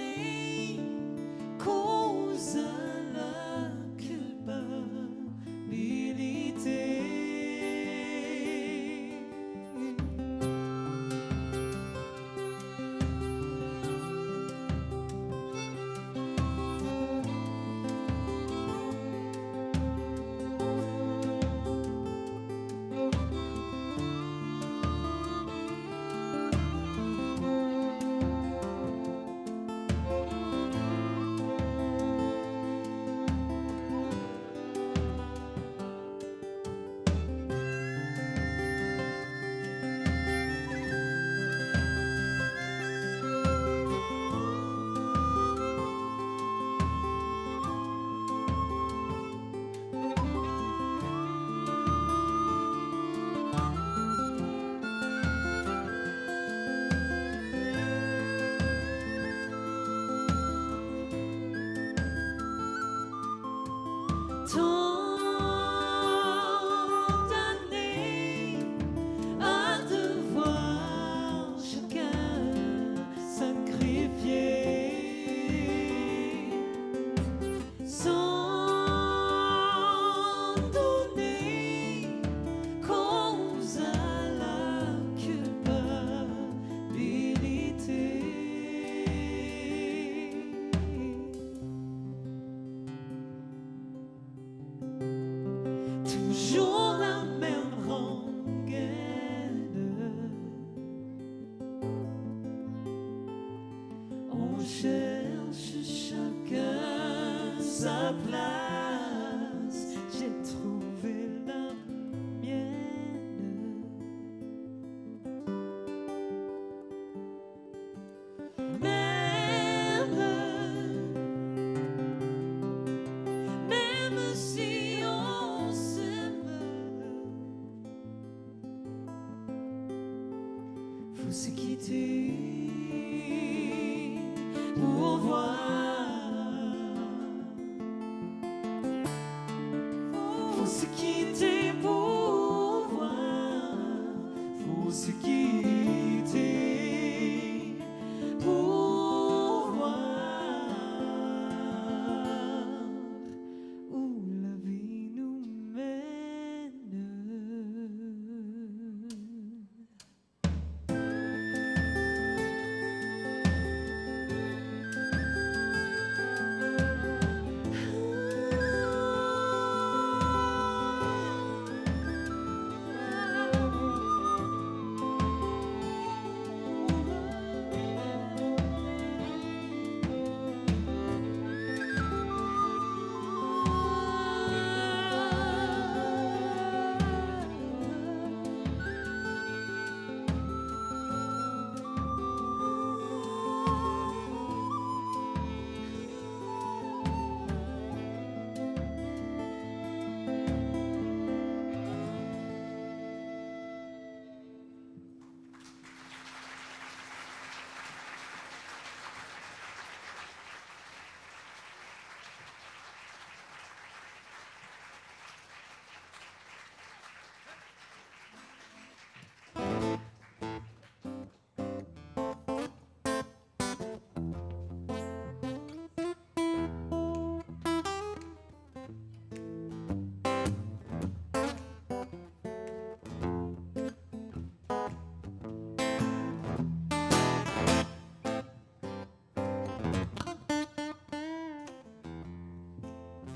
se quitter pour voir. Faut se quitter pour voir. Faut se quitter pour voir où la vie nous mène.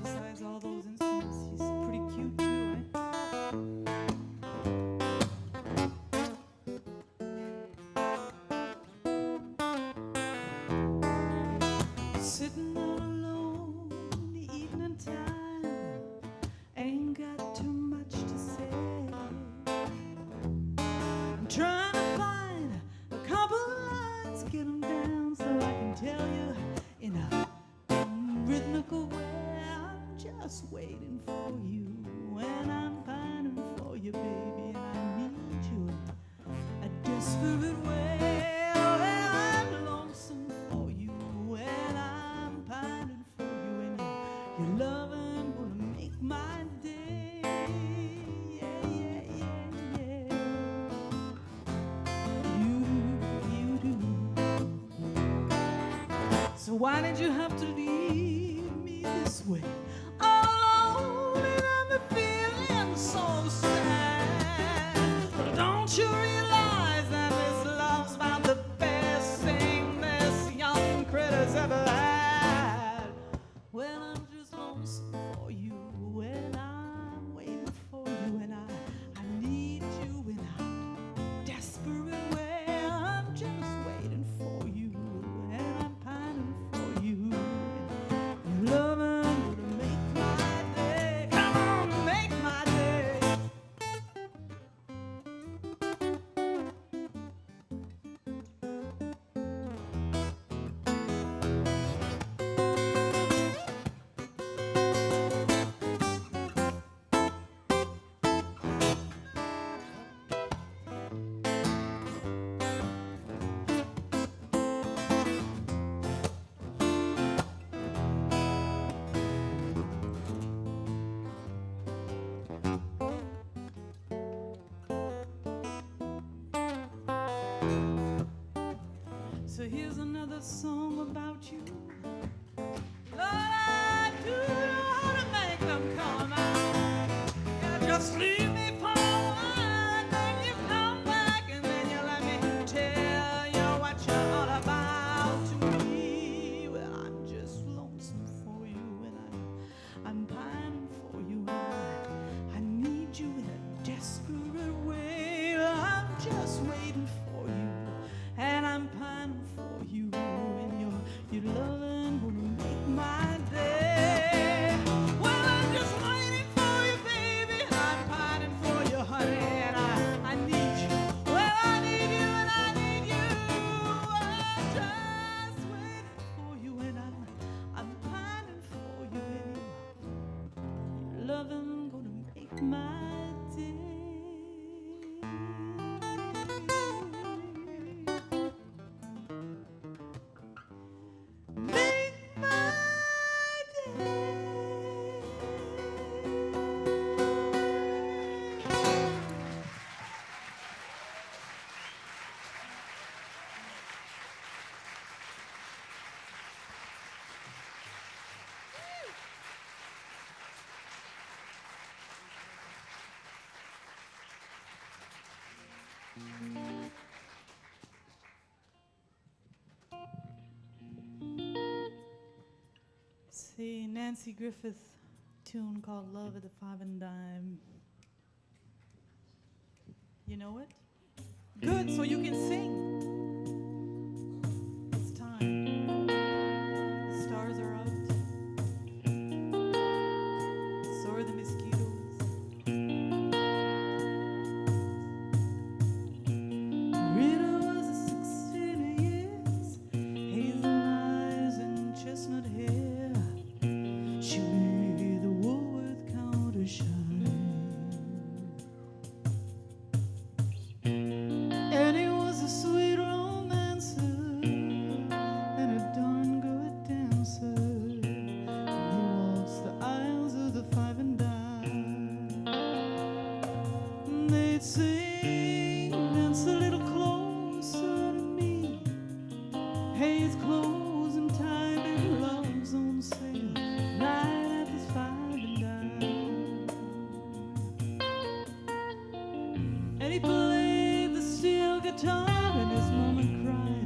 Besides all those instruments, he's pretty cute too, eh? Sitting all alone in the evening time, ain't got too much to say. I'm trying to find a couple lines, get 'em down so I can tell you in a rhythmical way. I'm just waiting for you, and I'm pining for you, baby, and I need you in a desperate way. Well, I'm lonesome for you, and I'm pining for you, and your loving will make my day. Yeah, yeah, yeah, yeah. You do. So why did you have to leave me this way? Oh, and I'm feeling so sad. But don't you realize that this love's about the best thing this young critter's ever had? Well, I'm just lonesome for you, and I'm waiting for you, and I need you in a desperate way. I'm just waiting for you, and I'm pining for you. Your loving would make my day. Come on, make my day. So here's another song about you. Lord, I do know how to make them come out. Yeah, just leave me for a while, and then you come back, and then you let me tell you what you're all about to me. Well, I'm just lonesome for you, and I'm pining for you, and I need you in a desperate way. Well, I'm just waiting for you, and I'm pining for you, and your loving will make my day. Well, I'm just waiting for you, baby, and I'm pining It's a Nancy Griffith tune called Love at the Five and Dime. You know it? Good, so you can sing. It's time. The stars are out. So are the mosquitoes. Rita was 16 years, hazel eyes and chestnut hair. She made the Woolworth counter shine. And he was a sweet romancer and a darn good dancer. And he waltzed the aisles of the Five and Dime. And they'd sing, dance a little closer to me. Hey, it's closing time and love's on sale. Night at this Five and Dime. And he played the steel guitar and his mama cried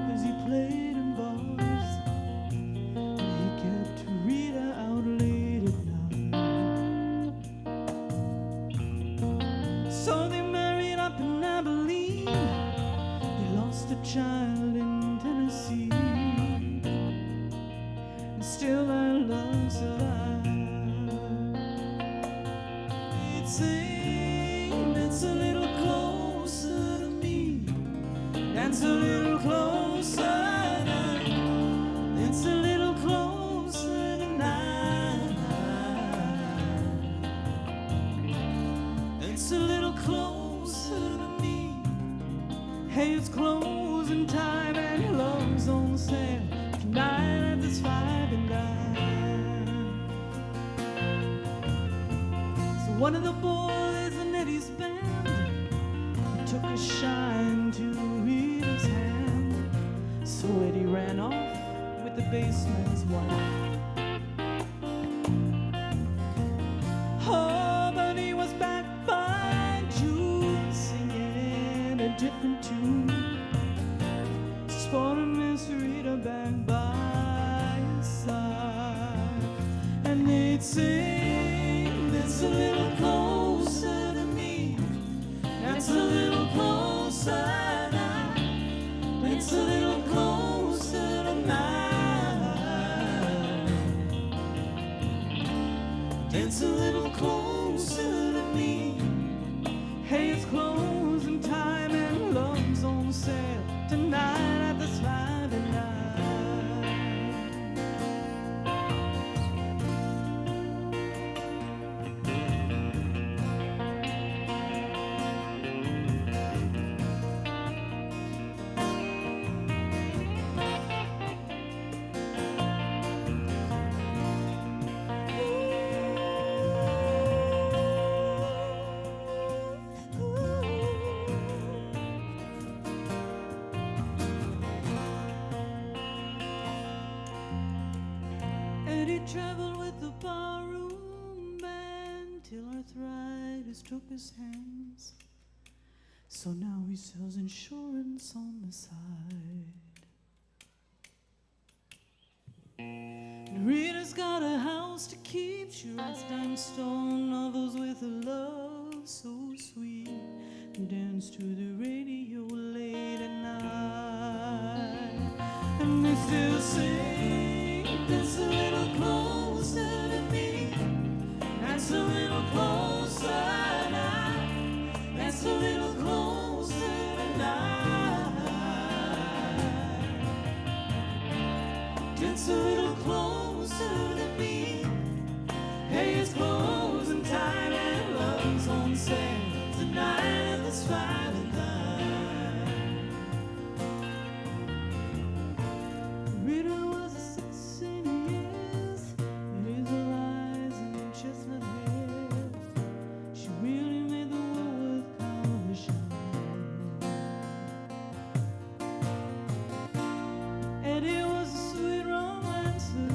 'cause he played in bars. And he kept Rita out late at night. So they married up in Abilene. They lost a child in Tennessee. And still their love survived. They'd sing, dance a little closer to me. Dance a little closer now. Dance a little closer tonight. Dance a little closer to me. Hey, it's closing time and love's on sale tonight at this Five and Dime. So one of the boys in Eddie's band took a shine to Rita's hand. So Eddie ran off with the bassman's wife. Oh, but he was back by June, singing a different tune. Sporting Miss Rita back by his side. And they'd sing, dance a little closer to me. Dance a little closer now. Dance a little closer tonight. Dance a little closer to me. Hey, it's closing time and love's on sale tonight at this Five and Dime. Eddie traveled with the barroom band till arthritis took his hands. So now he sells insurance on the side. And Rita's got a house to keep. She writes dime-stone novels with a love so sweet. They dance to the radio late at night. And they still sing, dance a little closer to me. Dance a little closer now. Dance a little closer tonight. Dance a little closer to me. Hey, it's closing time and love's on sale tonight at this Five and Dime. Rita was 16 years, hazel eyes and chestnut hair. She really made the Woolworth counter shine. Eddie was a sweet romancer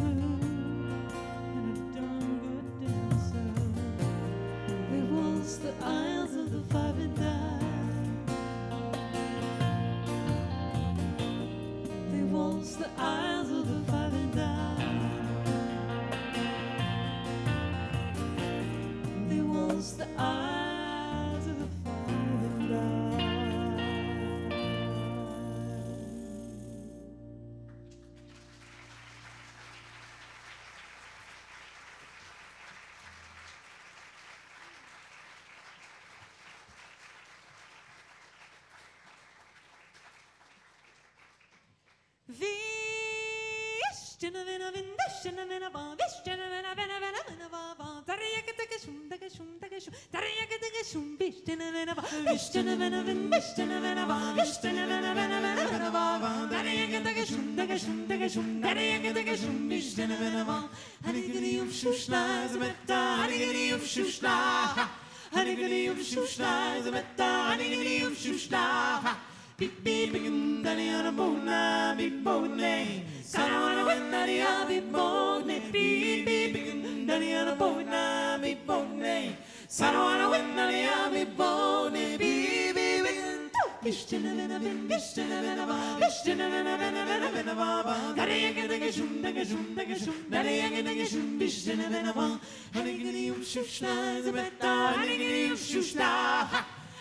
Beep beep begin daddy on a bona beep bonay. Son on a win daddy on beep bonay. Beep beep begin daddy on a bona beep bonay. Son on a win daddy on beep bonay. Beep beep begin. Bishtin a vina vin, bishtin a vina va, bishtin a vina vina vina vina va va. Daddy yagga digga shum, digga shum, digga shum. Daddy yagga digga shum, bishtin a vina va. Honey giddy yum shoo shna, zabetta. Honey giddy yum shoo shna.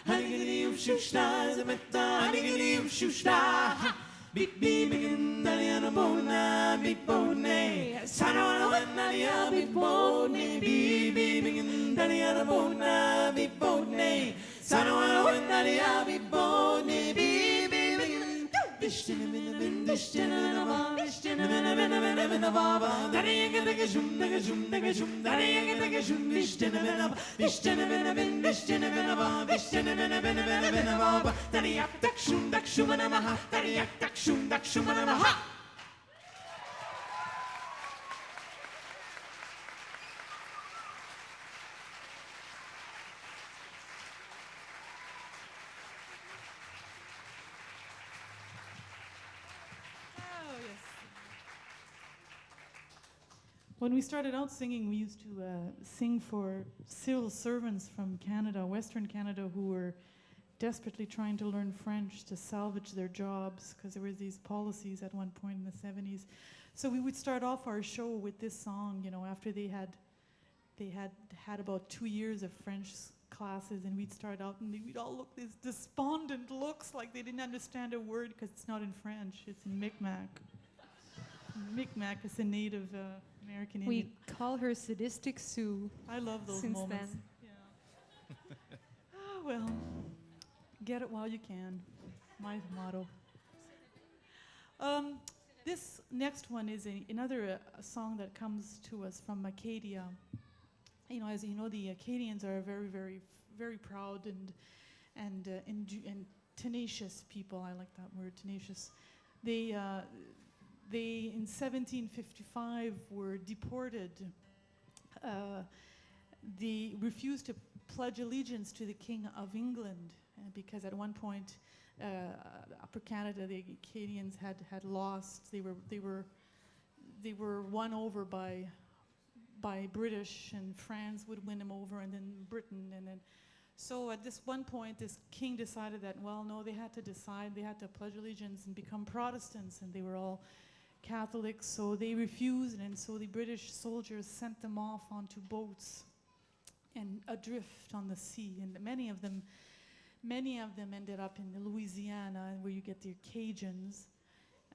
Honey shoo shna, zabetta. Honey shoo shna. Beep beep begin, daddy on a bona, beep bonay. Son on a win, daddy on beep bonay. Beep beep begin, daddy on a bona, beep bonay. Son on a win, daddy on beep bonay. Beep beep begin. Bishtin a vina vin, bishtin a vina va, bishtin a vina vina vina vina va va. Daddy yagga digga shum, digga shum, digga shum. Daddy yagga digga shum, bishtin a vina va, bishtin a vina vin, bishtin a vina va, bishtin a vina vina vina vina va va. Daddy yak dak shum and a ha. Daddy yak dak shum and a ha. Oh, yes. When we started out singing, we used to sing for civil servants from Canada, Western Canada, who were desperately trying to learn French to salvage their jobs because there were these policies at one point in the 70s. So we would start off our show with this song, you know, after they had about 2 years of French classes, and we'd start out and we'd all look these despondent looks like they didn't understand a word because it's not in French, it's in Mi'kmaq. Mi'kmaq is a Native American Indian. We call her Sadistic Sue. I love those since moments. then. Yeah. Oh, well, get it while you can. My motto. This next one is another song that comes to us from Acadia. You know, as you know, the Acadians are a very, very, very proud and tenacious people. I like that word, tenacious. They in 1755 were deported. They refused to pledge allegiance to the King of England because at one point, Upper Canada, the Acadians had lost. They were won over by British, and France would win them over, and then Britain, and then. So at this one point, this king decided that, well, no, they had to pledge allegiance and become Protestants, and they were all Catholics, so they refused, and so the British soldiers sent them off onto boats and adrift on the sea, and many of them ended up in Louisiana, where you get the Cajuns,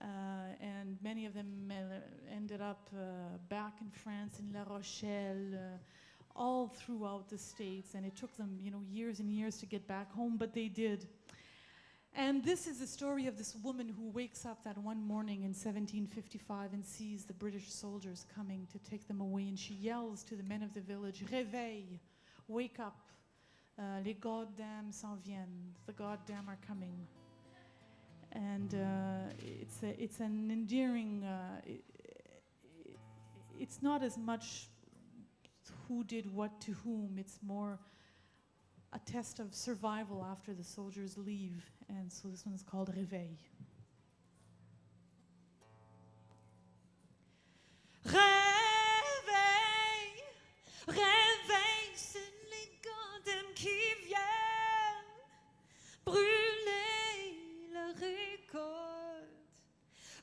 and many of them ended up back in France, in La Rochelle, all throughout the States, and it took them, you know, years and years to get back home, but they did. And this is the story of this woman who wakes up that one morning in 1755 and sees the British soldiers coming to take them away, and she yells to the men of the village, "Réveille, wake up, les goddamn s'en viennent, the goddamn are coming." And it's an endearing, it's not as much who did what to whom, it's more a test of survival after the soldiers leave. And so this one is called Réveil. Réveille, réveille, c'est les goddamn qui viennent brûler la récolte.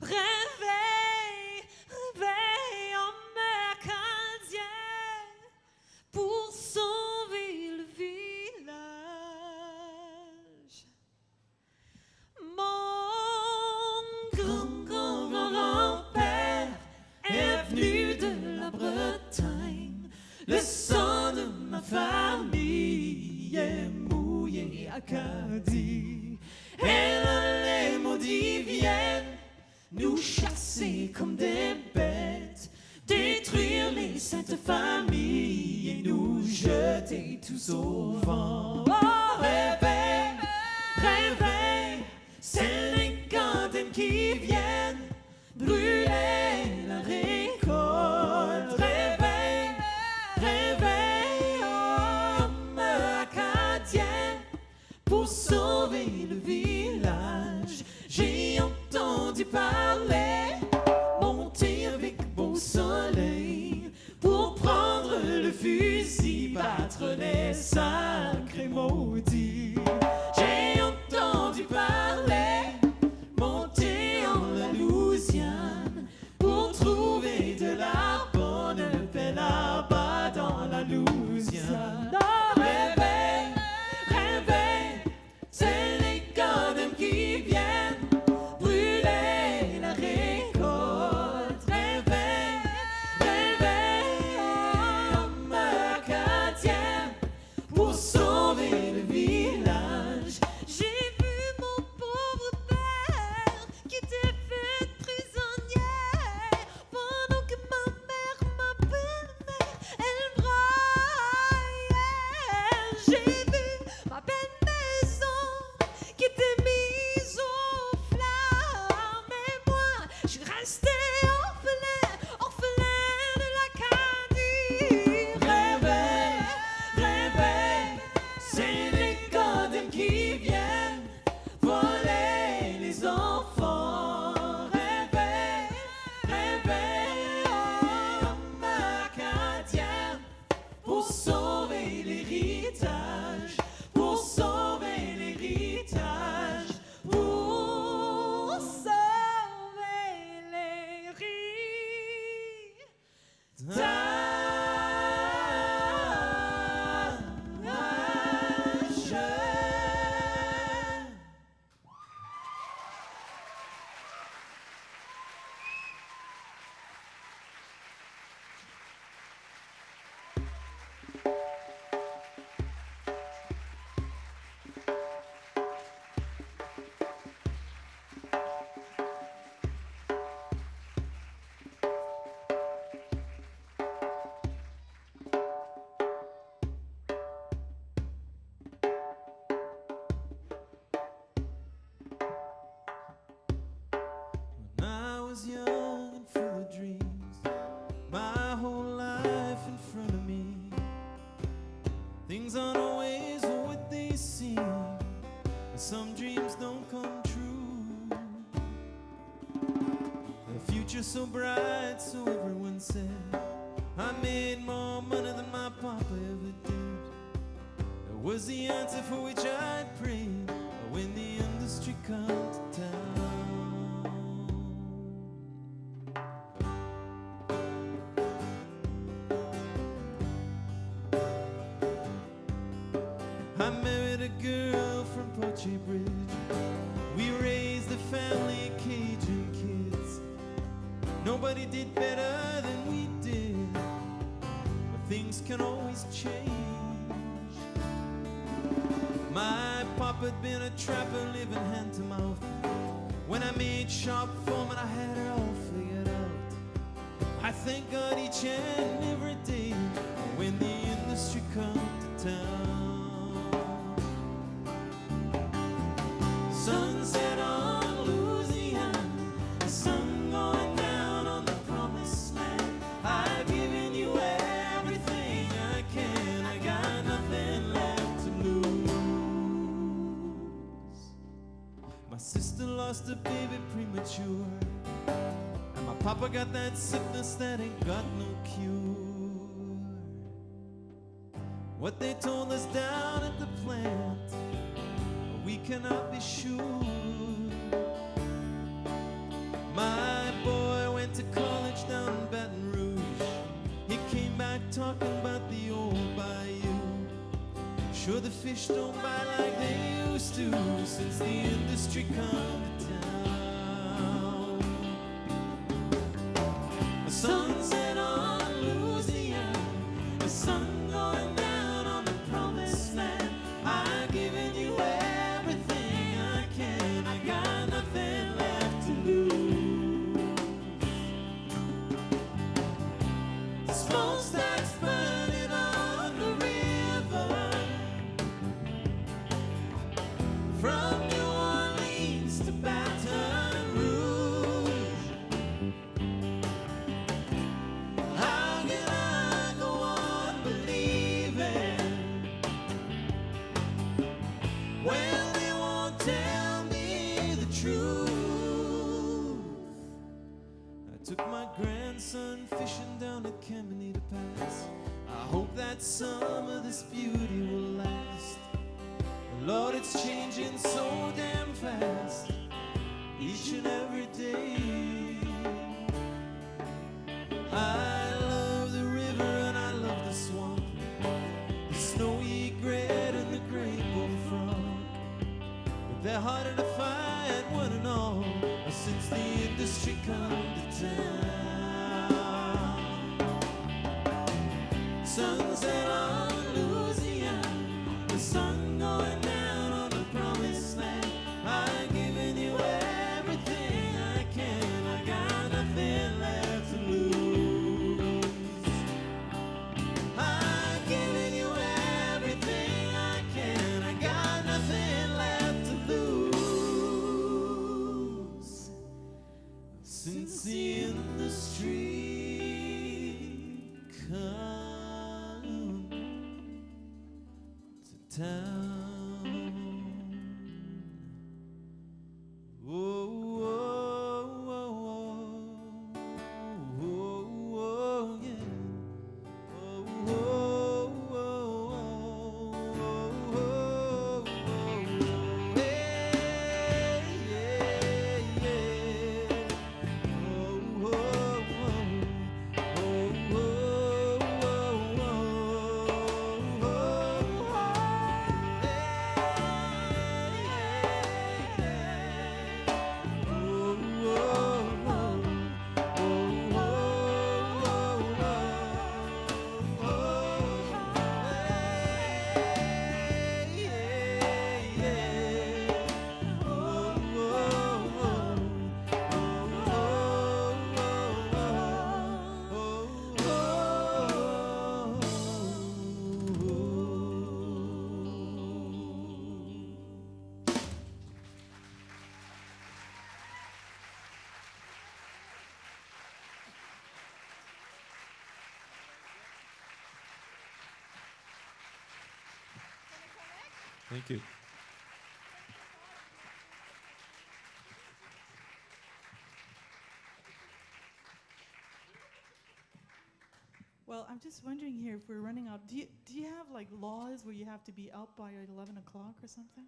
Réveille, réveille en mer canadienne pour sauver le village. Mon grand-grand-grand-père est venu de la Bretagne. Le comme des bêtes, détruire les saintes familles et nous jeter tous au vent. Oh, réveille, réveille, c'est les cantines qui viennent brûler la récolte. Réveille, réveille, homme acadien, pour sauver le village. J'ai entendu parler, monter avec beau soleil, pour prendre le fusil, battre les sacrés maudits. J'ai entendu parler, monter en la Louisiane, pour trouver de la bonne paix là-bas dans la Louisiane. Oh, réveille, réveille, c'est les goddams qui viennent brûler la récolte. Réveille, réveille, homme acadien, pour sauver le village. J'ai vu mon pauvre père qui était fait prisonnière, pendant que ma mère, ma belle-mère, elle braillait. J'ai vu ma belle maison qui était mise au flammes, et moi je suis restée orphelin, orphelin de l'Acadie. Réveille, réveille, c'est les goddams qui viennent voler les enfants. Réveille, réveille, homme acadien, pour sauver l'héritage, pour sauver l'héritage, pour sauver l'héritage. When I was young and full of dreams, my whole life in front of me, things aren't always what they seem, and some dreams don't come true. The future's so bright, so everyone said, I made more money than my papa ever did. That was the answer for which I'd prayed when the industry come to town. I married a girl from Poche Bridge. We raised a family of Cajun kids. Nobody did better than we did, but things can always change. My papa had been a trapper living hand to mouth. When I made shop foreman, I had it all figured out. I thank God each and every day when the industry come to town. Sunset on Louisiana, the sun going down on the promised land. I've given you everything I can, I got nothing left to lose. My sister lost a baby premature, and my papa got that sickness that ain't got no cure. What they told us down at the plant, we cannot be sure. My boy went to college down in Baton Rouge. He came back talking about the old bayou. Sure the fish don't bite like they used to since the industry come to town. The sunset on Louisiana, the sun going down on the promised land. I've given you everything I can, I got nothing left to lose. truth. I took my grandson fishing down at Caminita Pass. I hope that some of this beauty will last. Lord, it's changing so damn fast, each and every day. I love the river and I love the swamp, the snowy egret and the great bullfrog. But they're harder to find, one and all, since the industry come to town. Sunset on Louisiana, the sun going down on the promised land. I've given you everything I can, I got nothing left to lose. I've given you everything I can, I got nothing left to lose. Since the industry come to town. Whoa, whoa, whoa, whoa, whoa, whoa, yeah. Whoa, whoa, whoa, whoa, whoa, whoa, hey, yeah, yeah. Whoa, whoa, whoa, whoa, whoa, whoa, whoa, Thank you. Well, I'm just wondering here if we're running out. Do you have like laws where you have to be out by 11 o'clock or something?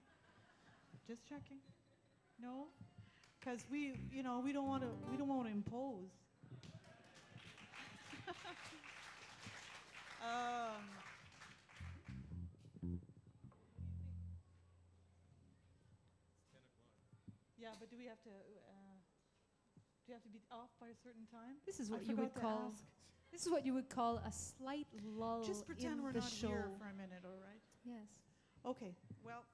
Just checking. No, because we don't want to impose. Yeah, but do we have to be off by a certain time? This is I what you would forgot to call. ask. This is what you would call a slight lull Just pretend in we're the not show. here for a minute, all right? Yes. Okay. Well,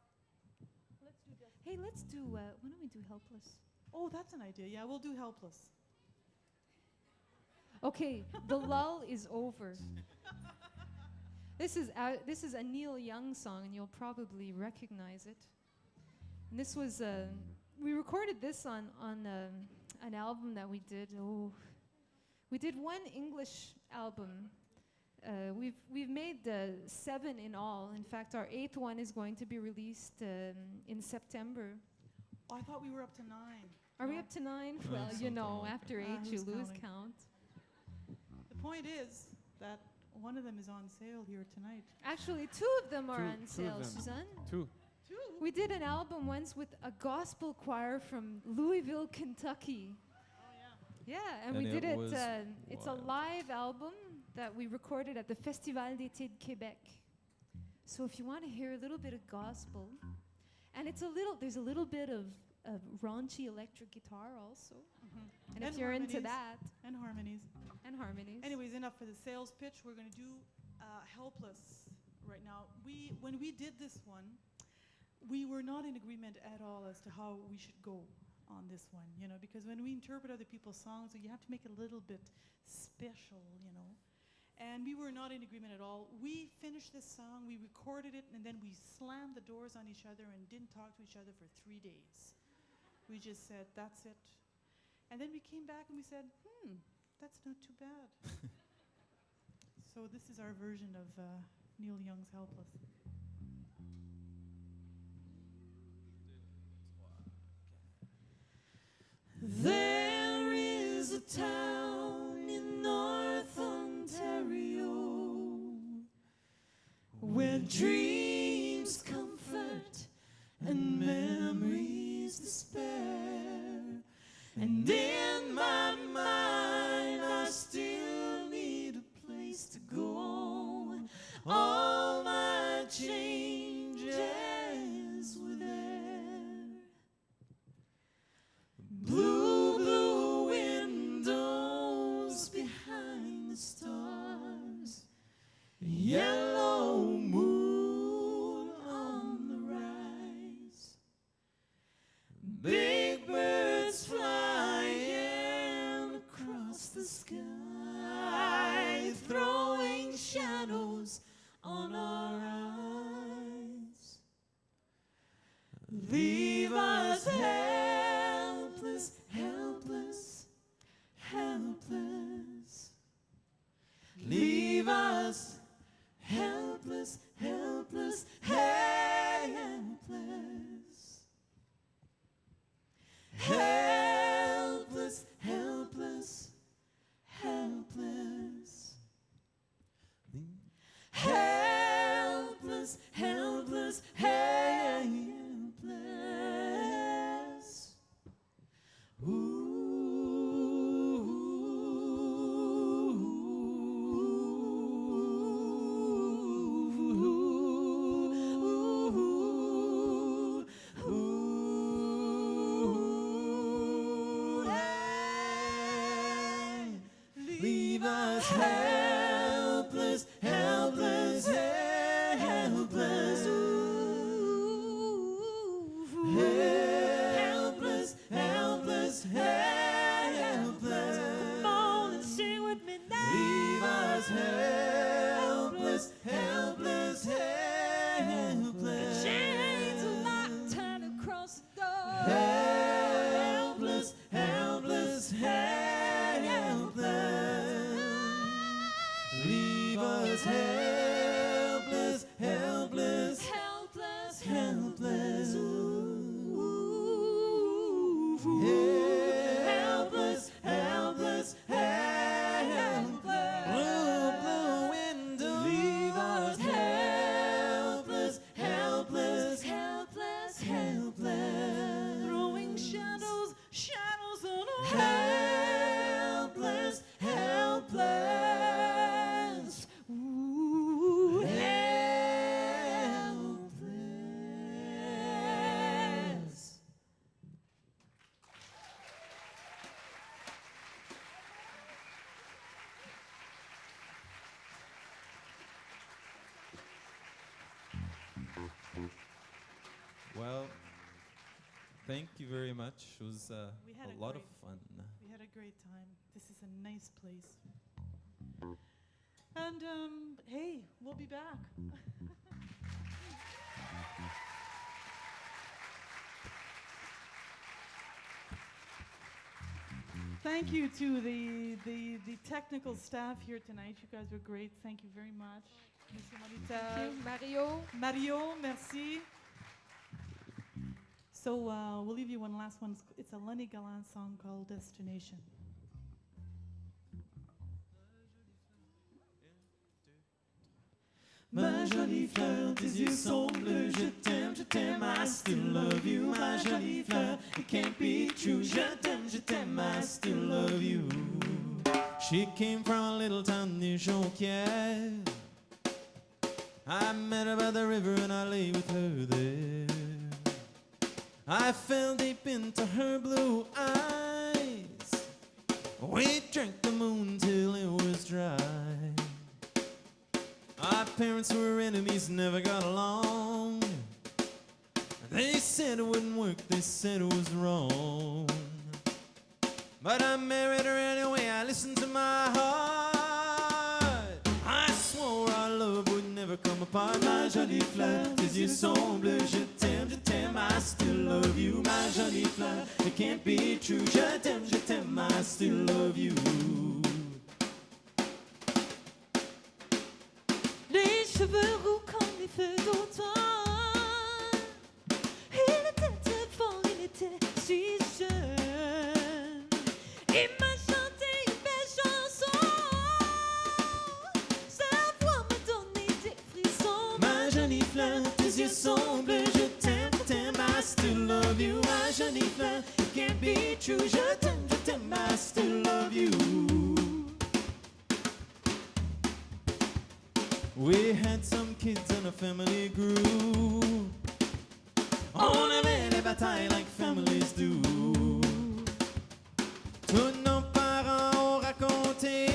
let's do this. Hey, let's do. Why don't we do Helpless? Oh, that's an idea. Yeah, we'll do Helpless. Okay, the lull is over. This is a Neil Young song, and you'll probably recognize it. And this was we recorded this on an album that we did. Oh, we did one English album. We've made 7 in all. In fact, our 8th one is going to be released in September. Oh, I thought we were up to 9. Are we No. up to 9? No, Well, you something know, like after 8 you who's lose counting? count. The point is that one of them is on sale here tonight. Actually, 2 of them are on Two of sale, them. Suzanne. 2. 2? We did an album once with a gospel choir from Louisville, Kentucky. Oh, yeah. Yeah, and we And did it it. was It's a wild. live album that we recorded at the Festival d'été de Québec. So if you want to hear a little bit of gospel, and there's a little bit of raunchy electric guitar also. Mm-hmm. And if you're into that, And harmonies. and harmonies. Anyways, enough for the sales pitch. We're going to do Helpless right now. When we did this one, we were not in agreement at all as to how we should go on this one, because when we interpret other people's songs, you have to make it a little bit special, And we were not in agreement at all. We finished this song, we recorded it, and then we slammed the doors on each other and didn't talk to each other for 3 days. We just said, that's it. And then we came back and we said, that's not too bad. So this is our version of Neil Young's Helpless. helpless, helpless, helpless, helpless. Ooh. Helpless, helpless, helpless. Blue, blue wind to leave us helpless, helpless, helpless, helpless. Throwing shadows, shadows on our Helpless, helpless. Ooh, Helpless. Well, thank you very much. It was We had a a lot of great- fun. We had a great time. This is a nice place. And hey, we'll be back. Thank you to the technical staff here tonight. You guys were great. Thank you very much. Monsieur Moniteur. Mario. Mario, merci. So we'll leave you one last one. It's a Lenny Gallant song called Destination. Ma jolie fleur, tes yeux sont bleus, je t'aime, I still love you. Ma jolie fleur, it can't be true, je t'aime, I still love you. She came from a little town near Jonquière. I met her by the river and I lay with her there. I fell deep into her blue eyes. We drank the moon till it was dry. Our parents were enemies, never got along. They said it wouldn't work, they said it was wrong. But I married her anyway, I listened to my heart. I swore our love would never come apart. Ma jolie fleur, tes yeux sont bleus, je t'aime, I still love you. Ma jolie fleur, it can't be true, je t'aime, I still love you. Les cheveux roux comme les feux d'automne. Il était très fort, il était si jeune. Il m'a chanté une belle chanson. Sa voix m'a donné des frissons. Ma jolie fleur, tes yeux sont bleus, je t'aime, I still love you. Ma jolie fleur, it can't be true, je t'aime, I still love you. We had some kids and a family grew. On avait des batailles like families do. Tous nos parents ont raconté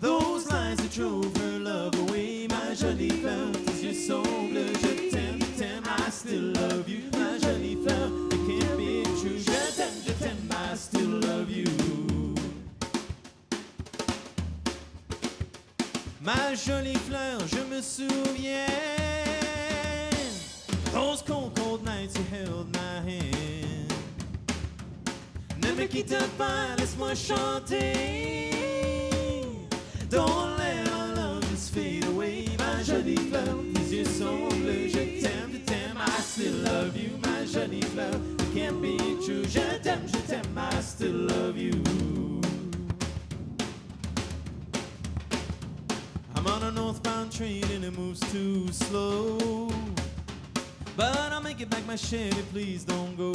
those lies that drove her love away. Ma jolie fleur, tes yeux sont bleus, je t'aime, I still love you. Ma jolie fleur, it can't be true, je t'aime, I still love you. Ma jolie fleur, je me souviens those cold, cold nights you held my hand. Ne me quitte pas, laisse-moi chanter. Don't let our love just fade away. Ma jolie fleur, tes yeux sont bleus, je t'aime, I still love you. Ma jolie fleur, it can't be true, je t'aime, I still love you. I'm on a northbound train and it moves too slow. But I'll make it back, my Chevy, please don't go.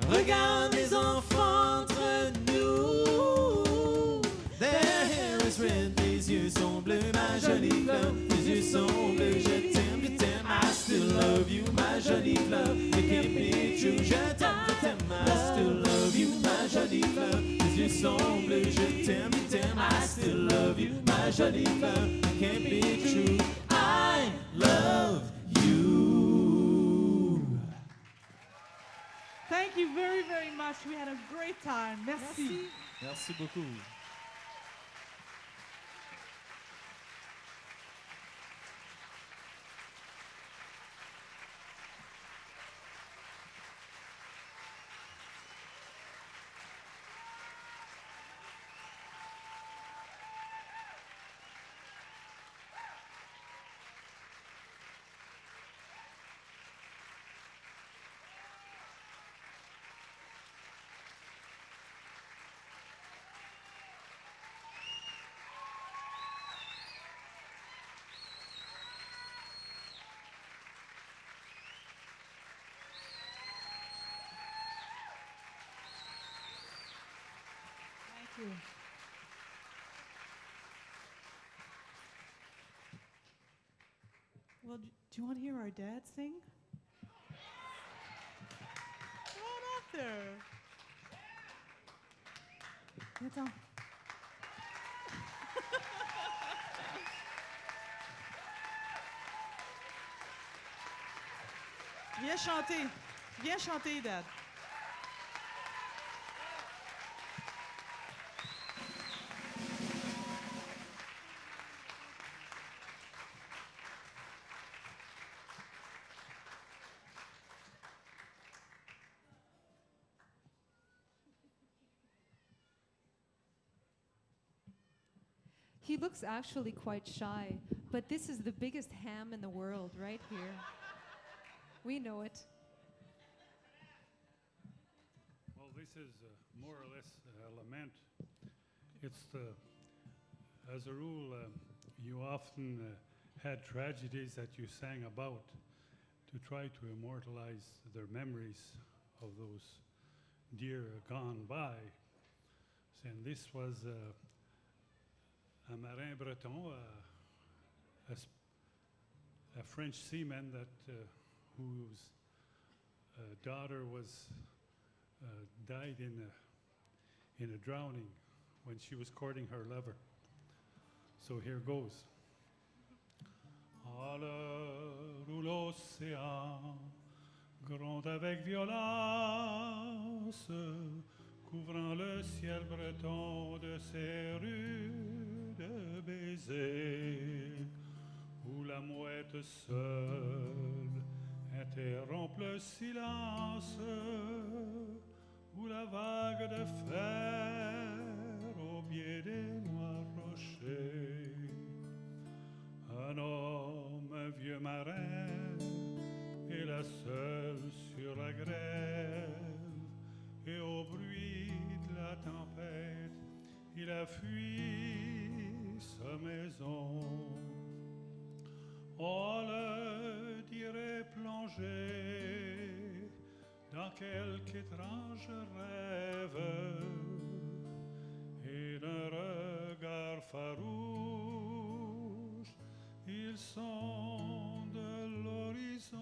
Regarde les enfants entre nous. Their hair is red, les yeux sont bleus. Ma jolie fleur, tes yeux sont bleus. Je t'aime, I still love you. Ma jolie fleur, it can't be true. Je t'aime, I still love you. Ma jolie fleur, tes yeux sont bleus. Je t'aime, I still love you. Ma jolie fleur, it can't be true. I love you. Thank you very, very much. We had a great time. Merci. Merci beaucoup. you. Well, do you want to hear our dad sing? Come on up there. Attends. Viens chanter. Viens chanter, Dad. He looks actually quite shy, but this is the biggest ham in the world right here. We know it. Well, this is more or less a lament. It's the, as a rule, you often had tragedies that you sang about to try to immortalize their memories of those dear gone by. And this was a marin breton, a French seaman that whose daughter was died in a drowning when she was courting her lover. So here goes. À l'heure où l'océan gronde avec violence, couvrant le ciel breton de ses rudes baisers, où la mouette seule interrompt le silence, où la vague de fer au pied des noirs rochers. Un homme, un vieux marin, est la seule sur la grève, et au bruit de la tempête, il a fui sa maison. On le dirait plongé dans quelque étrange rêve, et d'un regard farouche, il sonde l'horizon.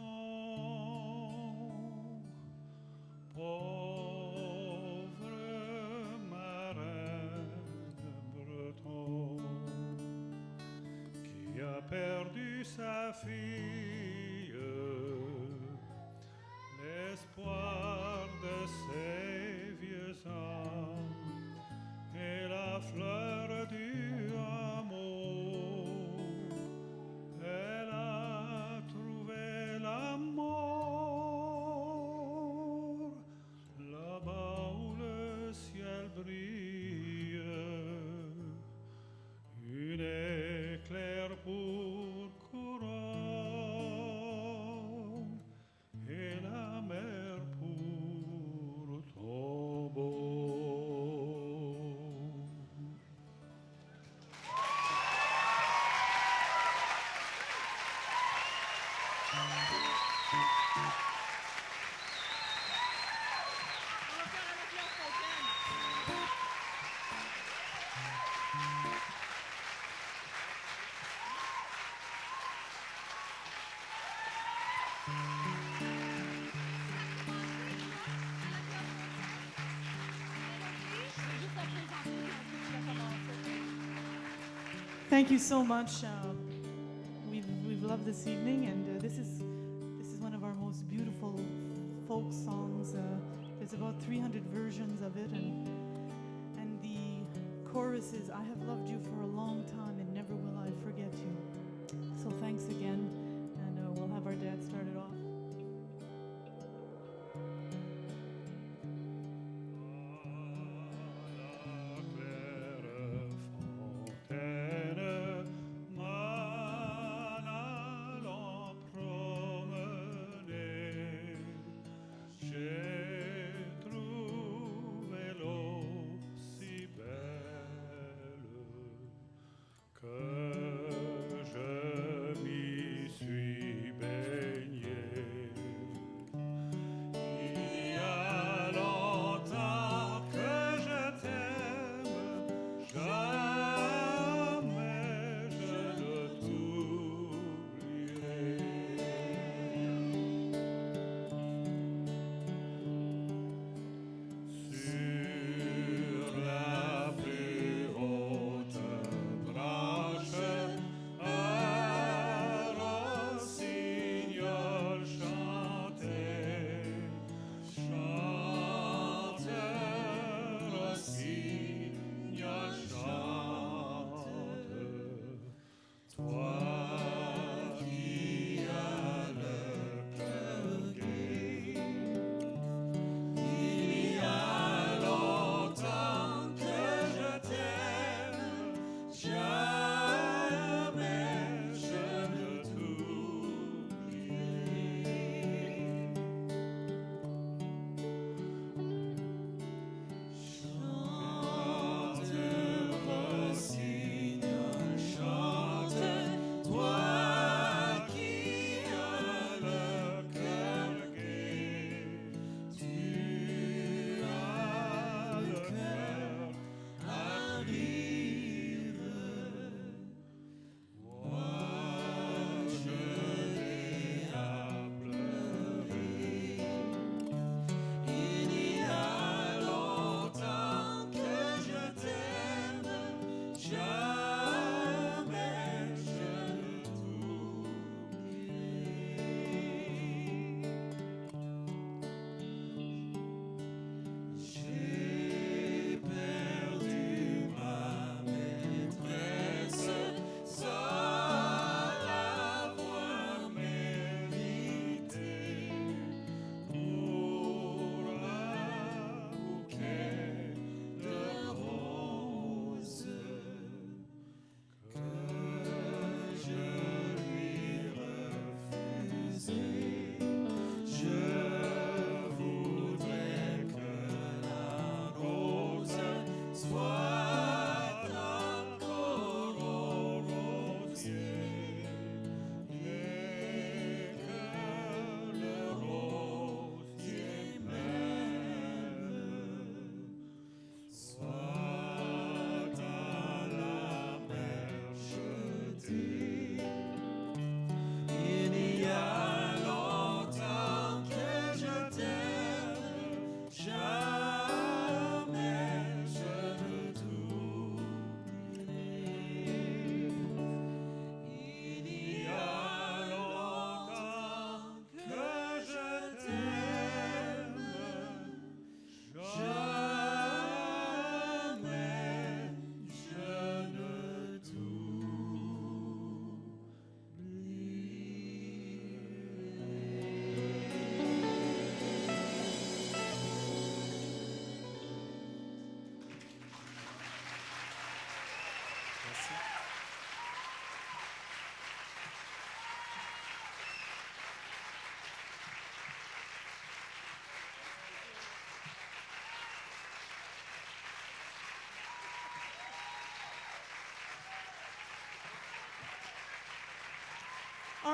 Pauvre marin breton qui a perdu sa fille, l'espoir de ses vieux ans et la fleur du amour. Elle a trouvé l'amour là-bas où le ciel brille, une éclair pour couronne et la mer pour tombeau. Thank you so much. We've loved this evening, and this is one of our most beautiful folk songs. There's about 300 versions of it, and the chorus is, "I have loved you for a long time, and never will I forget you." So thanks again, and we'll have our dad start it off. Que je m'y suis baigné.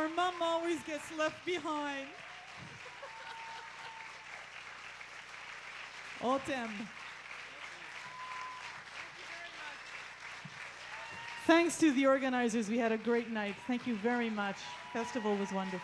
Our mom always gets left behind. On t'aime. Thanks to the organizers, we had a great night. Thank you very much. Festival was wonderful.